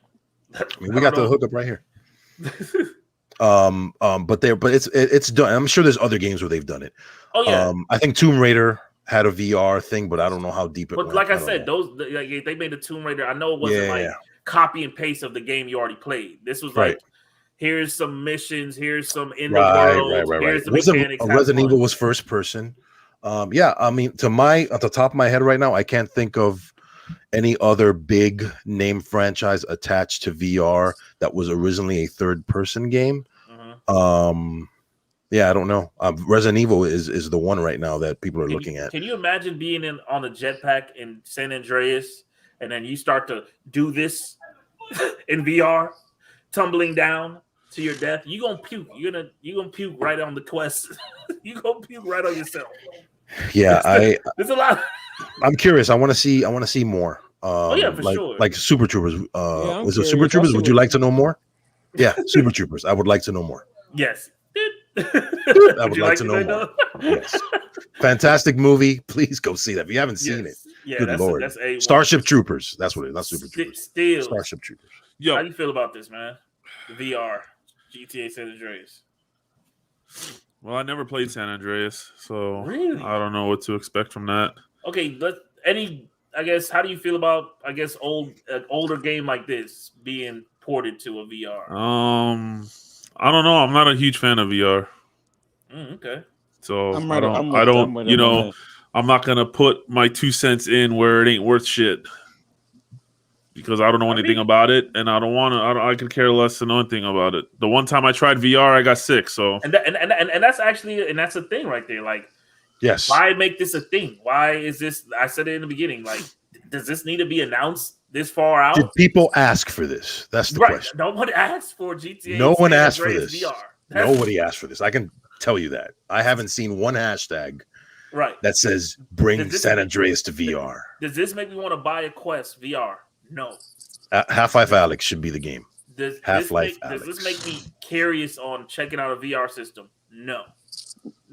I mean, we got the hookup right here. But it's done. I'm sure there's other games where they've done it. Oh yeah. I think Tomb Raider had a VR thing, but I don't know how deep it went. But like I said, they made a Tomb Raider. I know it wasn't like copy and paste of the game you already played. This was like, here's some missions, here's some in the world, here's the mechanics. Resident Evil was first person. Yeah, I mean, at the top of my head right now, I can't think of any other big name franchise attached to VR that was originally a third person game. Yeah, I don't know. Resident Evil is the one right now that people are looking at. Can you imagine being on a jetpack in San Andreas and then you start to do this in VR, tumbling down to your death? You gonna puke. You're gonna puke right on the quest. You gonna puke right on yourself. Yeah, there's a lot. I'm curious. I want to see more. For sure. Like Super Troopers. Was it Super Troopers? Would you like to know more? Yeah, Super Troopers. I would like to know more. Yes. I would like to know more. Yes. Fantastic movie. Please go see that. If you haven't seen it, good Lord. That's Starship Troopers. That's what it is. Not Super Troopers. Still. Starship Troopers. Yo, how do you feel about this, man? The VR, GTA San Andreas. Well, I never played San Andreas, so really? I don't know what to expect from that. Okay, I guess, how do you feel about, older game like this being ported to a VR? I don't know. I'm not a huge fan of VR. Okay. So I'm not gonna put my 2 cents in where it ain't worth shit because I don't know anything about it, and I don't want to. I could care less to know anything about it. The one time I tried VR, I got sick. So and that's a thing right there. Like, yes, why make this a thing? Why is this? I said it in the beginning. Like, does this need to be announced this far out? Did people ask for this? That's the question. No one asked for GTA. No one asked for this. VR. Nobody asked for this. I can tell you that. I haven't seen one hashtag that says bring San Andreas to VR. Does this make me want to buy a Quest VR? No. Half-Life Alyx should be the game. Does this make me curious on checking out a VR system? No.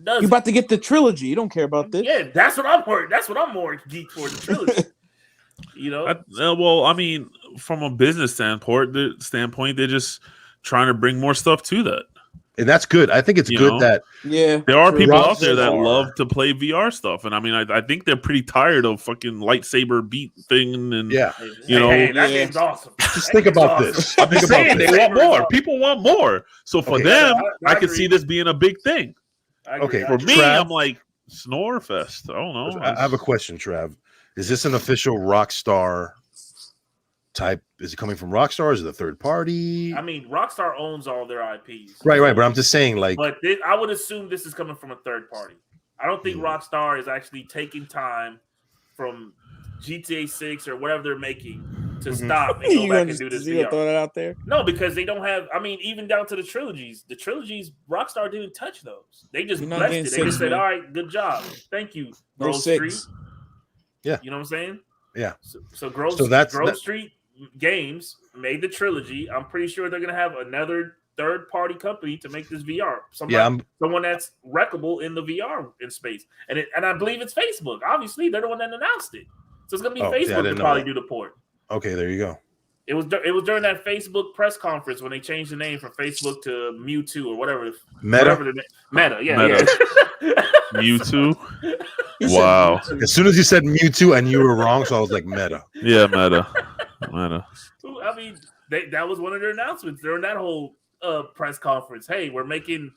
You about to get the trilogy. You don't care about this. Yeah, that's what I'm worried. That's what I'm more geeked for, the trilogy. You know? Well, I mean, from a business standpoint, they're just trying to bring more stuff to that. And that's good. I think it's good that there are people out there that love to play VR stuff, and I mean, I think they're pretty tired of fucking lightsaber beat thing, and you know, that game's awesome. Just think about this. I'm just saying they want more. People want more. So for them, I can see this being a big thing. Okay, for me, I'm like snore fest. I don't know. I have a question, Trav. Is this an official Rockstar type? Is it coming from Rockstar? Or is it a third party? I mean, Rockstar owns all their IPs. Right. But I'm just saying, like, but I would assume this is coming from a third party. I don't think Rockstar is actually taking time from GTA 6 or whatever they're making to stop and go back and do this VR. Throw that out there? No, because they don't have. I mean, even down to the trilogies. The trilogies, Rockstar didn't touch those. They just blessed it. They just said, "All right, good job, thank you, Grove Street." Yeah, you know what I'm saying? Yeah. So Grove Street Games made the trilogy. I'm pretty sure they're gonna have another third-party company to make this VR. Someone that's wreckable in the VR in space, and I believe it's Facebook. Obviously, they're the one that announced it, so it's gonna be Facebook to probably do the port. Okay, there you go. It was during that Facebook press conference when they changed the name from Facebook to Mewtwo or whatever. Meta, yeah. Mewtwo. Wow. As soon as you said Mewtwo and you were wrong, so I was like, Meta. Yeah, Meta. I mean, that was one of their announcements during that whole press conference. Hey, we're making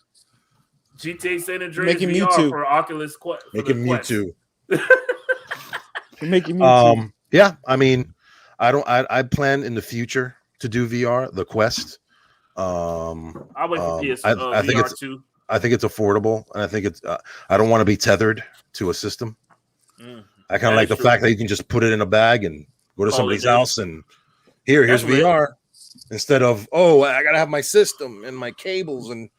GTA San Andreas VR Mewtwo for Oculus Quest. Making Mewtwo. We're making Mewtwo. Yeah, I mean, I plan in the future to do VR, the Quest. I went for PS I think VR too. I think it's affordable, and I think it's. I don't want to be tethered to a system. I kind of like the fact that you can just put it in a bag and go to somebody's house and here's VR, instead of I gotta have my system and my cables and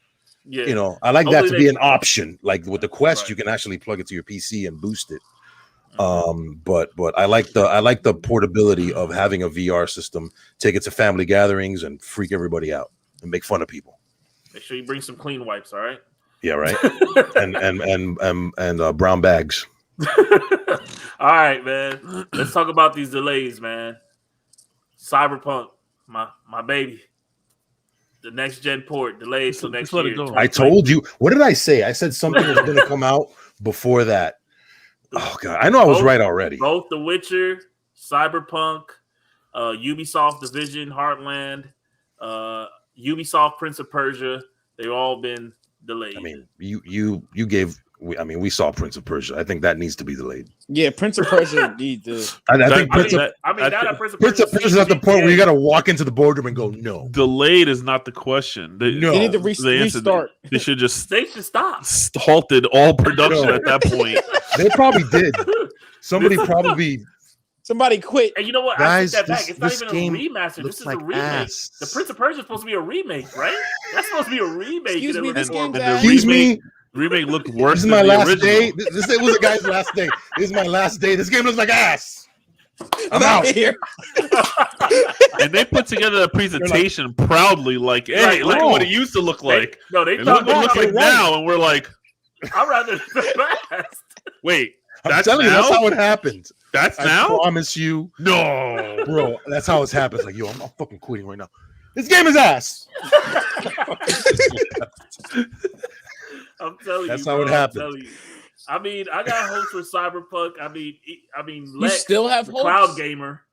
you know. I like that to be an option. Like with the Quest, you can actually plug it to your PC and boost it. But I like the portability of having a VR system. Take it to family gatherings and freak everybody out and make fun of people. Make sure you bring some clean wipes, all right? Yeah, right. and brown bags. All right, man. Let's talk about these delays, man. Cyberpunk, my baby. The next gen port delayed till next year. I told you. What did I say? I said something was going to come out before that. Oh god, I know I was right already. Both The Witcher, Cyberpunk, Ubisoft Division, Heartland, Ubisoft Prince of Persia, they've all been delayed. I mean, you gave. We saw Prince of Persia. I think that needs to be delayed. Yeah, Prince of Persia need to. I think Prince of Persia is at the point where you got to walk into the boardroom and go, no. Delayed is not the question. They need to restart. They should stop. Halted all production at that point. They probably did. Somebody quit. And you know what? Guys, I take that back. It's not even a remaster. This is a remake. Ass. The Prince of Persia is supposed to be a remake, right? That's supposed to be a remake. Excuse me. Remake looked worse. This is my last day. This was a guy's last day. This is my last day. This game looks like ass. I'm out here. And they put together a presentation proudly, like, "Hey, look what it used to look like." They look what it looks like now, and we're like, "I'd rather fast." Wait, I'm telling you, that's how it happened. That's now. I promise you, no, bro. That's how it happens. Like, yo, I'm fucking quitting right now. This game is ass. I'm telling you, that's how it happened. I mean, I got hopes for Cyberpunk. I mean, Lex, you still have hopes? Cloud Gamer.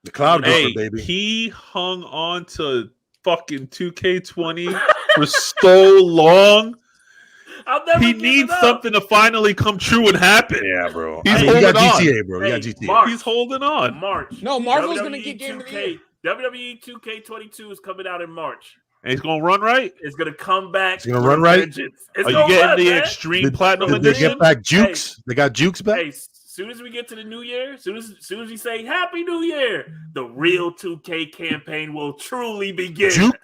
The Cloud Gamer, baby. He hung on to fucking 2K20 for so long. He needs something to finally come true and happen. Yeah, bro. He's holding on. GTA, bro. Hey, got GTA. March, he's holding on. March. No, Marvel's going to get Game of the Year. WWE 2K22 is coming out in March. And it's going to run right? It's going to come back. It's going to run right? Are you getting the extreme platinum edition? Did they get back Jukes? They got Jukes back? Hey, as soon as we get to the new year, as soon as we say Happy New Year, the real 2K campaign will truly begin. Jukes?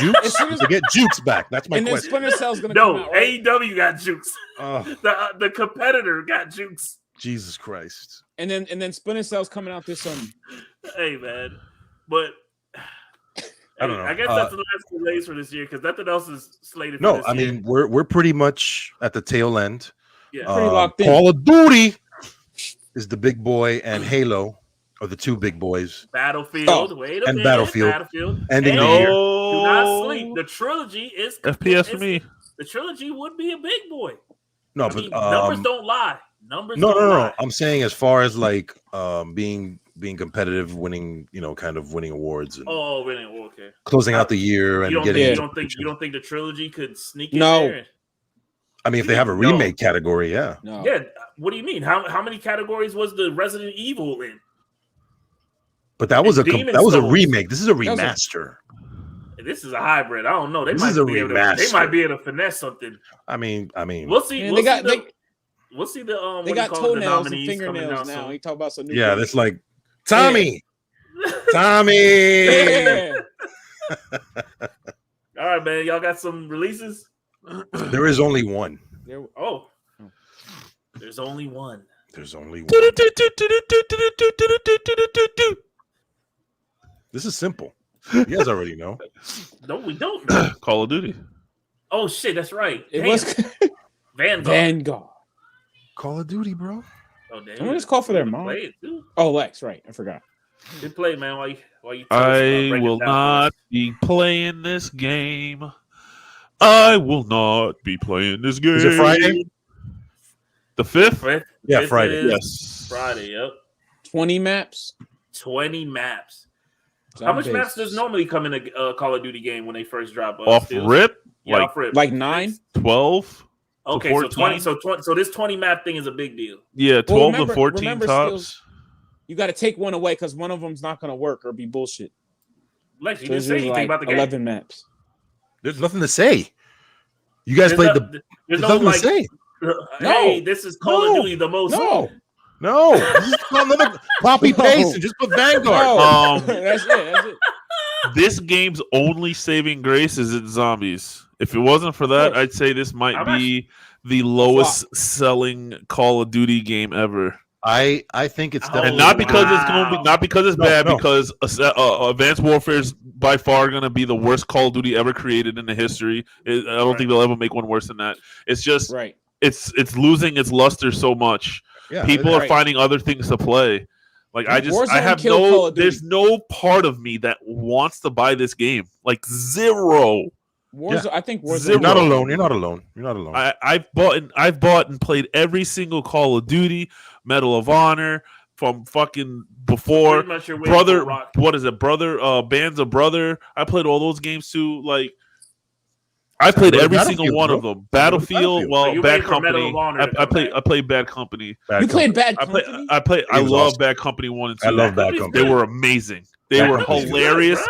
They get Jukes back. That's my question. And then Splinter Cell's going to come out, right? AEW got Jukes. The competitor got Jukes. Jesus Christ. And then Splinter Cell's coming out this summer. Hey, man. But I don't know. I guess that's the last delays for this year because nothing else is slated. For No, this I year. mean we're pretty much at the tail end. Yeah, pretty locked in. Call of Duty is the big boy, and Halo are the two big boys. Battlefield. Wait a minute. Battlefield. Ending hey, the year. Do not sleep. The trilogy is FPS for me. The trilogy would be a big boy. No, I mean, numbers don't lie. Numbers. No. I'm saying as far as like being competitive, winning, kind of winning awards. And winning. Okay. Closing out the year and getting. You don't think the trilogy could sneak in there? I mean, if they have a remake category, yeah. No. Yeah. What do you mean? How many categories was the Resident Evil in? But that was a remake. This is a remaster. This is a hybrid. I don't know. They This might is a be able remaster. They might be able to finesse something. I mean, we'll see. Man, we'll see the they got toenails and fingernails now. He talk about some new. Yeah, that's like Tommy. Tommy. Yeah. All right, man. Y'all got some releases? There is only one. There's only one. There's only one. This is simple. You guys already know. No, we don't know. Call of Duty. Oh shit, that's right. It was Vanguard. Call of Duty, bro. Oh damn. Someone just called for their mom. Oh, Lexx, right? I forgot. Good play, man. While you I will not be playing this game. I will not be playing this game. Is it Friday? The 5th? Yeah, Friday. Yes. Friday, yep. 20 maps. 20 maps. How much maps does normally come in a Call of Duty game when they first drop? Off rip? Yeah, off rip. Like 9? 12? Okay, so 20. So this 20 map thing is a big deal. Yeah, 12 to 14 tops. Skills, you got to take one away because one of them's not going to work or be bullshit. Lex, you didn't say anything about the game. 11 maps. There's nothing to say. You guys played there's nothing to say. Hey, this is Call of Duty the most. No. This is another copy paste and just put Vanguard. That's it. This game's only saving grace is its zombies. If it wasn't for that, I'd say this might be the lowest selling Call of Duty game ever. I think it's definitely, and not because it's going to be, not because it's bad, because Advanced Warfare is by far going to be the worst Call of Duty ever created in the history. I don't think they'll ever make one worse than that. It's just it's losing its luster so much. Yeah, people are finding other things to play. Like there's no part of me that wants to buy this game. Like zero. I think Warzone. You're not alone. You're not alone. I've bought and played every single Call of Duty, Medal of Honor from fucking before. Brother, what is it? Bands of Brother. I played all those games too. Like I played every single one of them. Battlefield. Well, Bad Company. I played Bad Company. You played Bad Company? I love Bad Company 1 and 2. I love Bad Company. They were amazing. They were hilarious.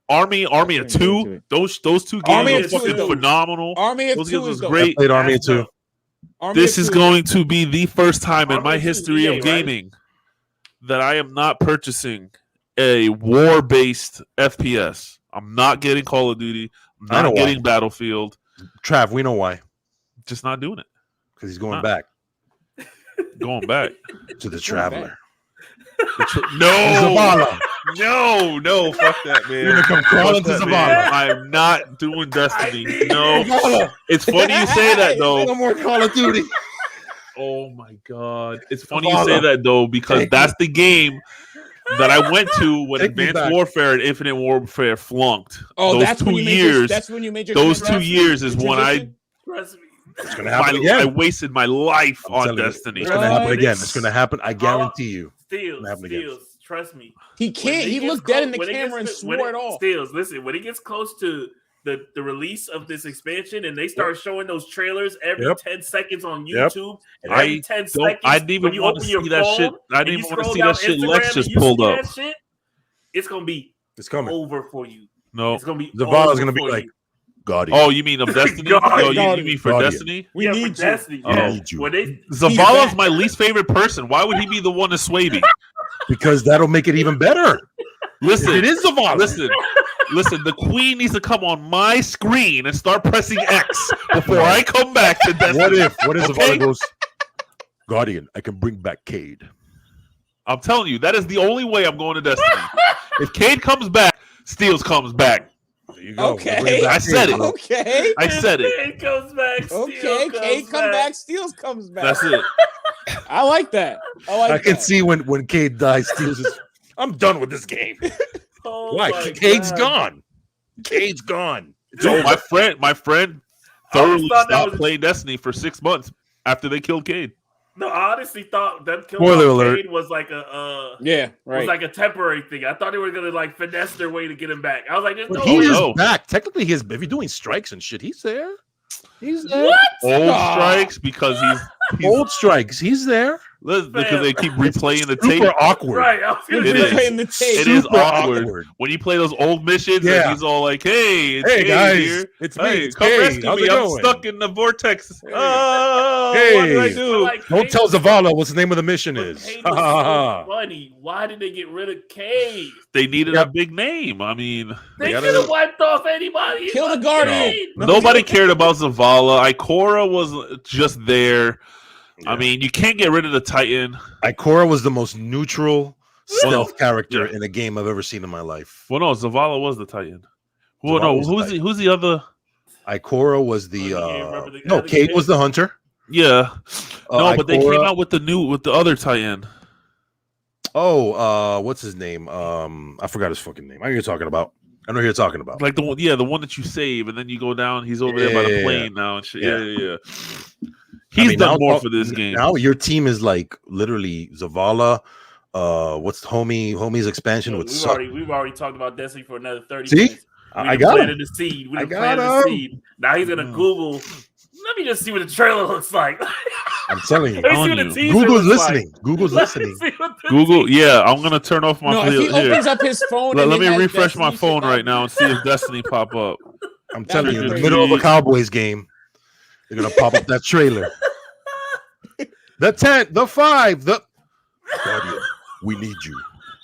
Army of Two. Those two games were fucking phenomenal. Army of Those Two games was is great. I played Army of Two. This is going to be the first time in my history of gaming that I am not purchasing a war-based FPS. I'm not getting Call of Duty. I'm not getting Battlefield. Trav, we know why. Just not doing it. Because he's going back. Going back. To the Traveler. No, fuck that, man. You're gonna come crawling to Zavala. I'm not doing Destiny. No, it's funny you say that though. No more Call of Duty. Oh my god, it's funny you say that though because that's the game that I went to when Advanced Warfare and Infinite Warfare flunked. Oh, those 2 years. That's when you made your. Those 2 years is when It's gonna happen again. I wasted my life on Destiny. It's gonna happen again. It's gonna happen. I guarantee you. Steals, trust me. He can't. He looked dead in the camera and swore it off. Steals, listen. When it gets close to the release of this expansion and they start showing those trailers every 10 seconds on YouTube, and every 10 seconds, I didn't even want to see that shit. I didn't even want to see that shit. Lexx just pulled up. It's gonna be. It's coming over for you. No, it's gonna be. Zavala's gonna be like. Guardian. Oh, you mean of Destiny? No, you mean for Guardian. Destiny? We need Destiny. Zavala's my least favorite person. Why would he be the one to sway me? Because that'll make it even better. Listen, it is Zavala. Listen. The Queen needs to come on my screen and start pressing X before I come back to Destiny. What if Zavala goes, Guardian? I can bring back Cade. I'm telling you, that is the only way I'm going to Destiny. If Cade comes back, Steals comes back. There you go. Okay. I said it. Okay. I said it. Cade comes back. Okay. Cade come back. Steals comes back. That's it. I like that. I can see when Cade dies, Steals is. I'm done with this game. Oh Why? Cade's gone. Cade's gone. So my friend thoroughly thought that stopped was- playing Destiny for 6 months after they killed Cade. No, I honestly thought that kill Spoiler alert. Cade was like a Yeah, right. was like a temporary thing. I thought they were gonna like finesse their way to get him back. I was like, there's But no he way. is back. Technically, if you're doing strikes and shit, he's there. He's there. What? Old Ah. strikes because he's Old strikes. He's there. because they keep replaying the tape. Super awkward. Right. I was gonna It say, is. Playing the tape. It is Super awkward. When you play those old missions Yeah. and he's all like, "Hey, it's Hey Cade guys, here. it's me. Hey, It's come Cade. rescue How's me! it I'm going? stuck in the vortex. Oh, Hey. what do I But do?" like, Don't Cade tell was- Zavala what's the name of the mission but is. Cade Ha, was ha, so ha. funny. Why did they get rid of Cade? They needed Yep. a big name. I mean, They gotta- could have wiped off anybody. Kill the but Guardian. Cade. nobody cared about Zavala. Ikora was just there. Yeah. I mean, you can't get rid of the Titan. Ikora was the most neutral stealth Well, character yeah. in a game I've ever seen in my life. Well, no, Zavala was the Titan. Well, Zavala no, was the who's Titan. who's the other? Ikora was the you remember the no. other Cade kid? was the hunter. Yeah, no, but they came Ikora- out with the other Titan. Oh, what's his name? I forgot his fucking name. I know who you're talking about. I know who you're talking about. Like the one that you save, and then you go down. He's over there by the Yeah. plane now and shit. Yeah. Yeah. I He's mean, done now- more for this game. Now your team is like literally Zavala. What's homie's expansion Look, would suck. we've already talked about Destiny for another 30 See? minutes. I got him. planted the seed. We I done got planted the him. seed. Now he's gonna Google. Let me just see what the trailer looks like. I'm telling you. Let me see telling what the you. teaser Google's looks listening. Google's Like. Let me listening. see what the Google, teaser- yeah, I'm gonna turn off my. No, if he here. opens up his phone, Let and me it has refresh my Destiny phone shit right on now it. and see if Destiny pop up. I'm telling you, in the be middle of a crazy. Cowboys game, they're gonna pop up that trailer. The 10, the 5, the Guardian. We need you.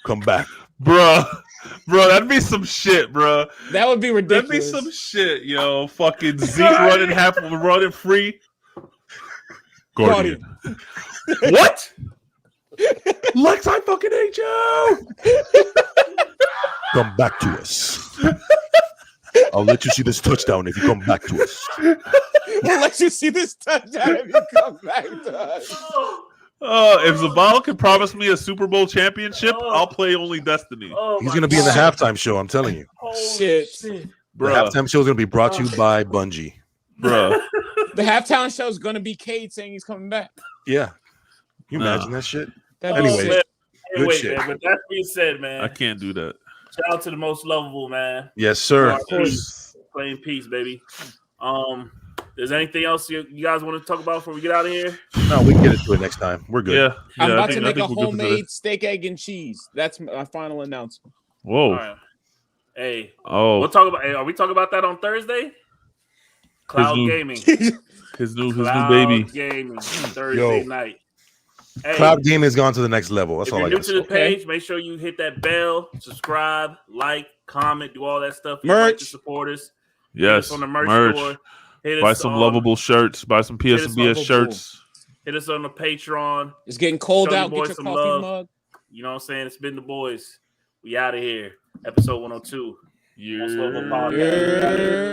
Come back. Bruh, that'd be some shit, bruh. That would be That'd be ridiculous. some shit, yo. Fucking Zeke running free. Guardian. What? Lex, I fucking hate you. Come back to us. I'll let you see this touchdown if you come back to us. We'll let you see this touchdown if you come back to us. If Zavala can promise me a Super Bowl championship, I'll play only Destiny. Oh He's my gonna be in the God. halftime show. I'm telling you. Holy Shit. The Bruh, halftime show is gonna be brought to you by Bungie. bruh. The halftime show is going to be Cade saying he's coming back. Yeah. Can you Nah. imagine that shit? That'd Oh, be Anyway. sick. man. Good Hey, wait, shit. man. But that being said, man, I can't do that. shout out to the most lovable, man. Yes, sir. Of course. Playing peace, baby. There's anything else you guys want to talk about before we get out of here? No, we can get into it next time. We're good. Yeah. I'm yeah, I about think- to I make a think we're good for today. homemade steak, egg, and cheese. That's my final announcement. Whoa. All right. Hey, Oh, we'll talk about. Hey, are we talking about that on Thursday? Cloud new- Gaming. his new Cloud baby. Gaming Thursday Yo. night. Hey, Cloud Game has gone to the next level. That's if all you're I new got. to the Okay. page, make sure you hit that bell, subscribe, like, comment, do all that stuff. If you'd like to Merch. support us. Hit Yes. us on the merch store. Hit Buy us some on, lovable shirts. Buy some us PSBS lovable. shirts. Hit us on the Patreon. It's getting cold Show your out. boys Get your some coffee love. mug. You know what I'm saying? It's been the boys. We out of here. Episode 102. Most Lovable Podcast. We outta here. Yeah.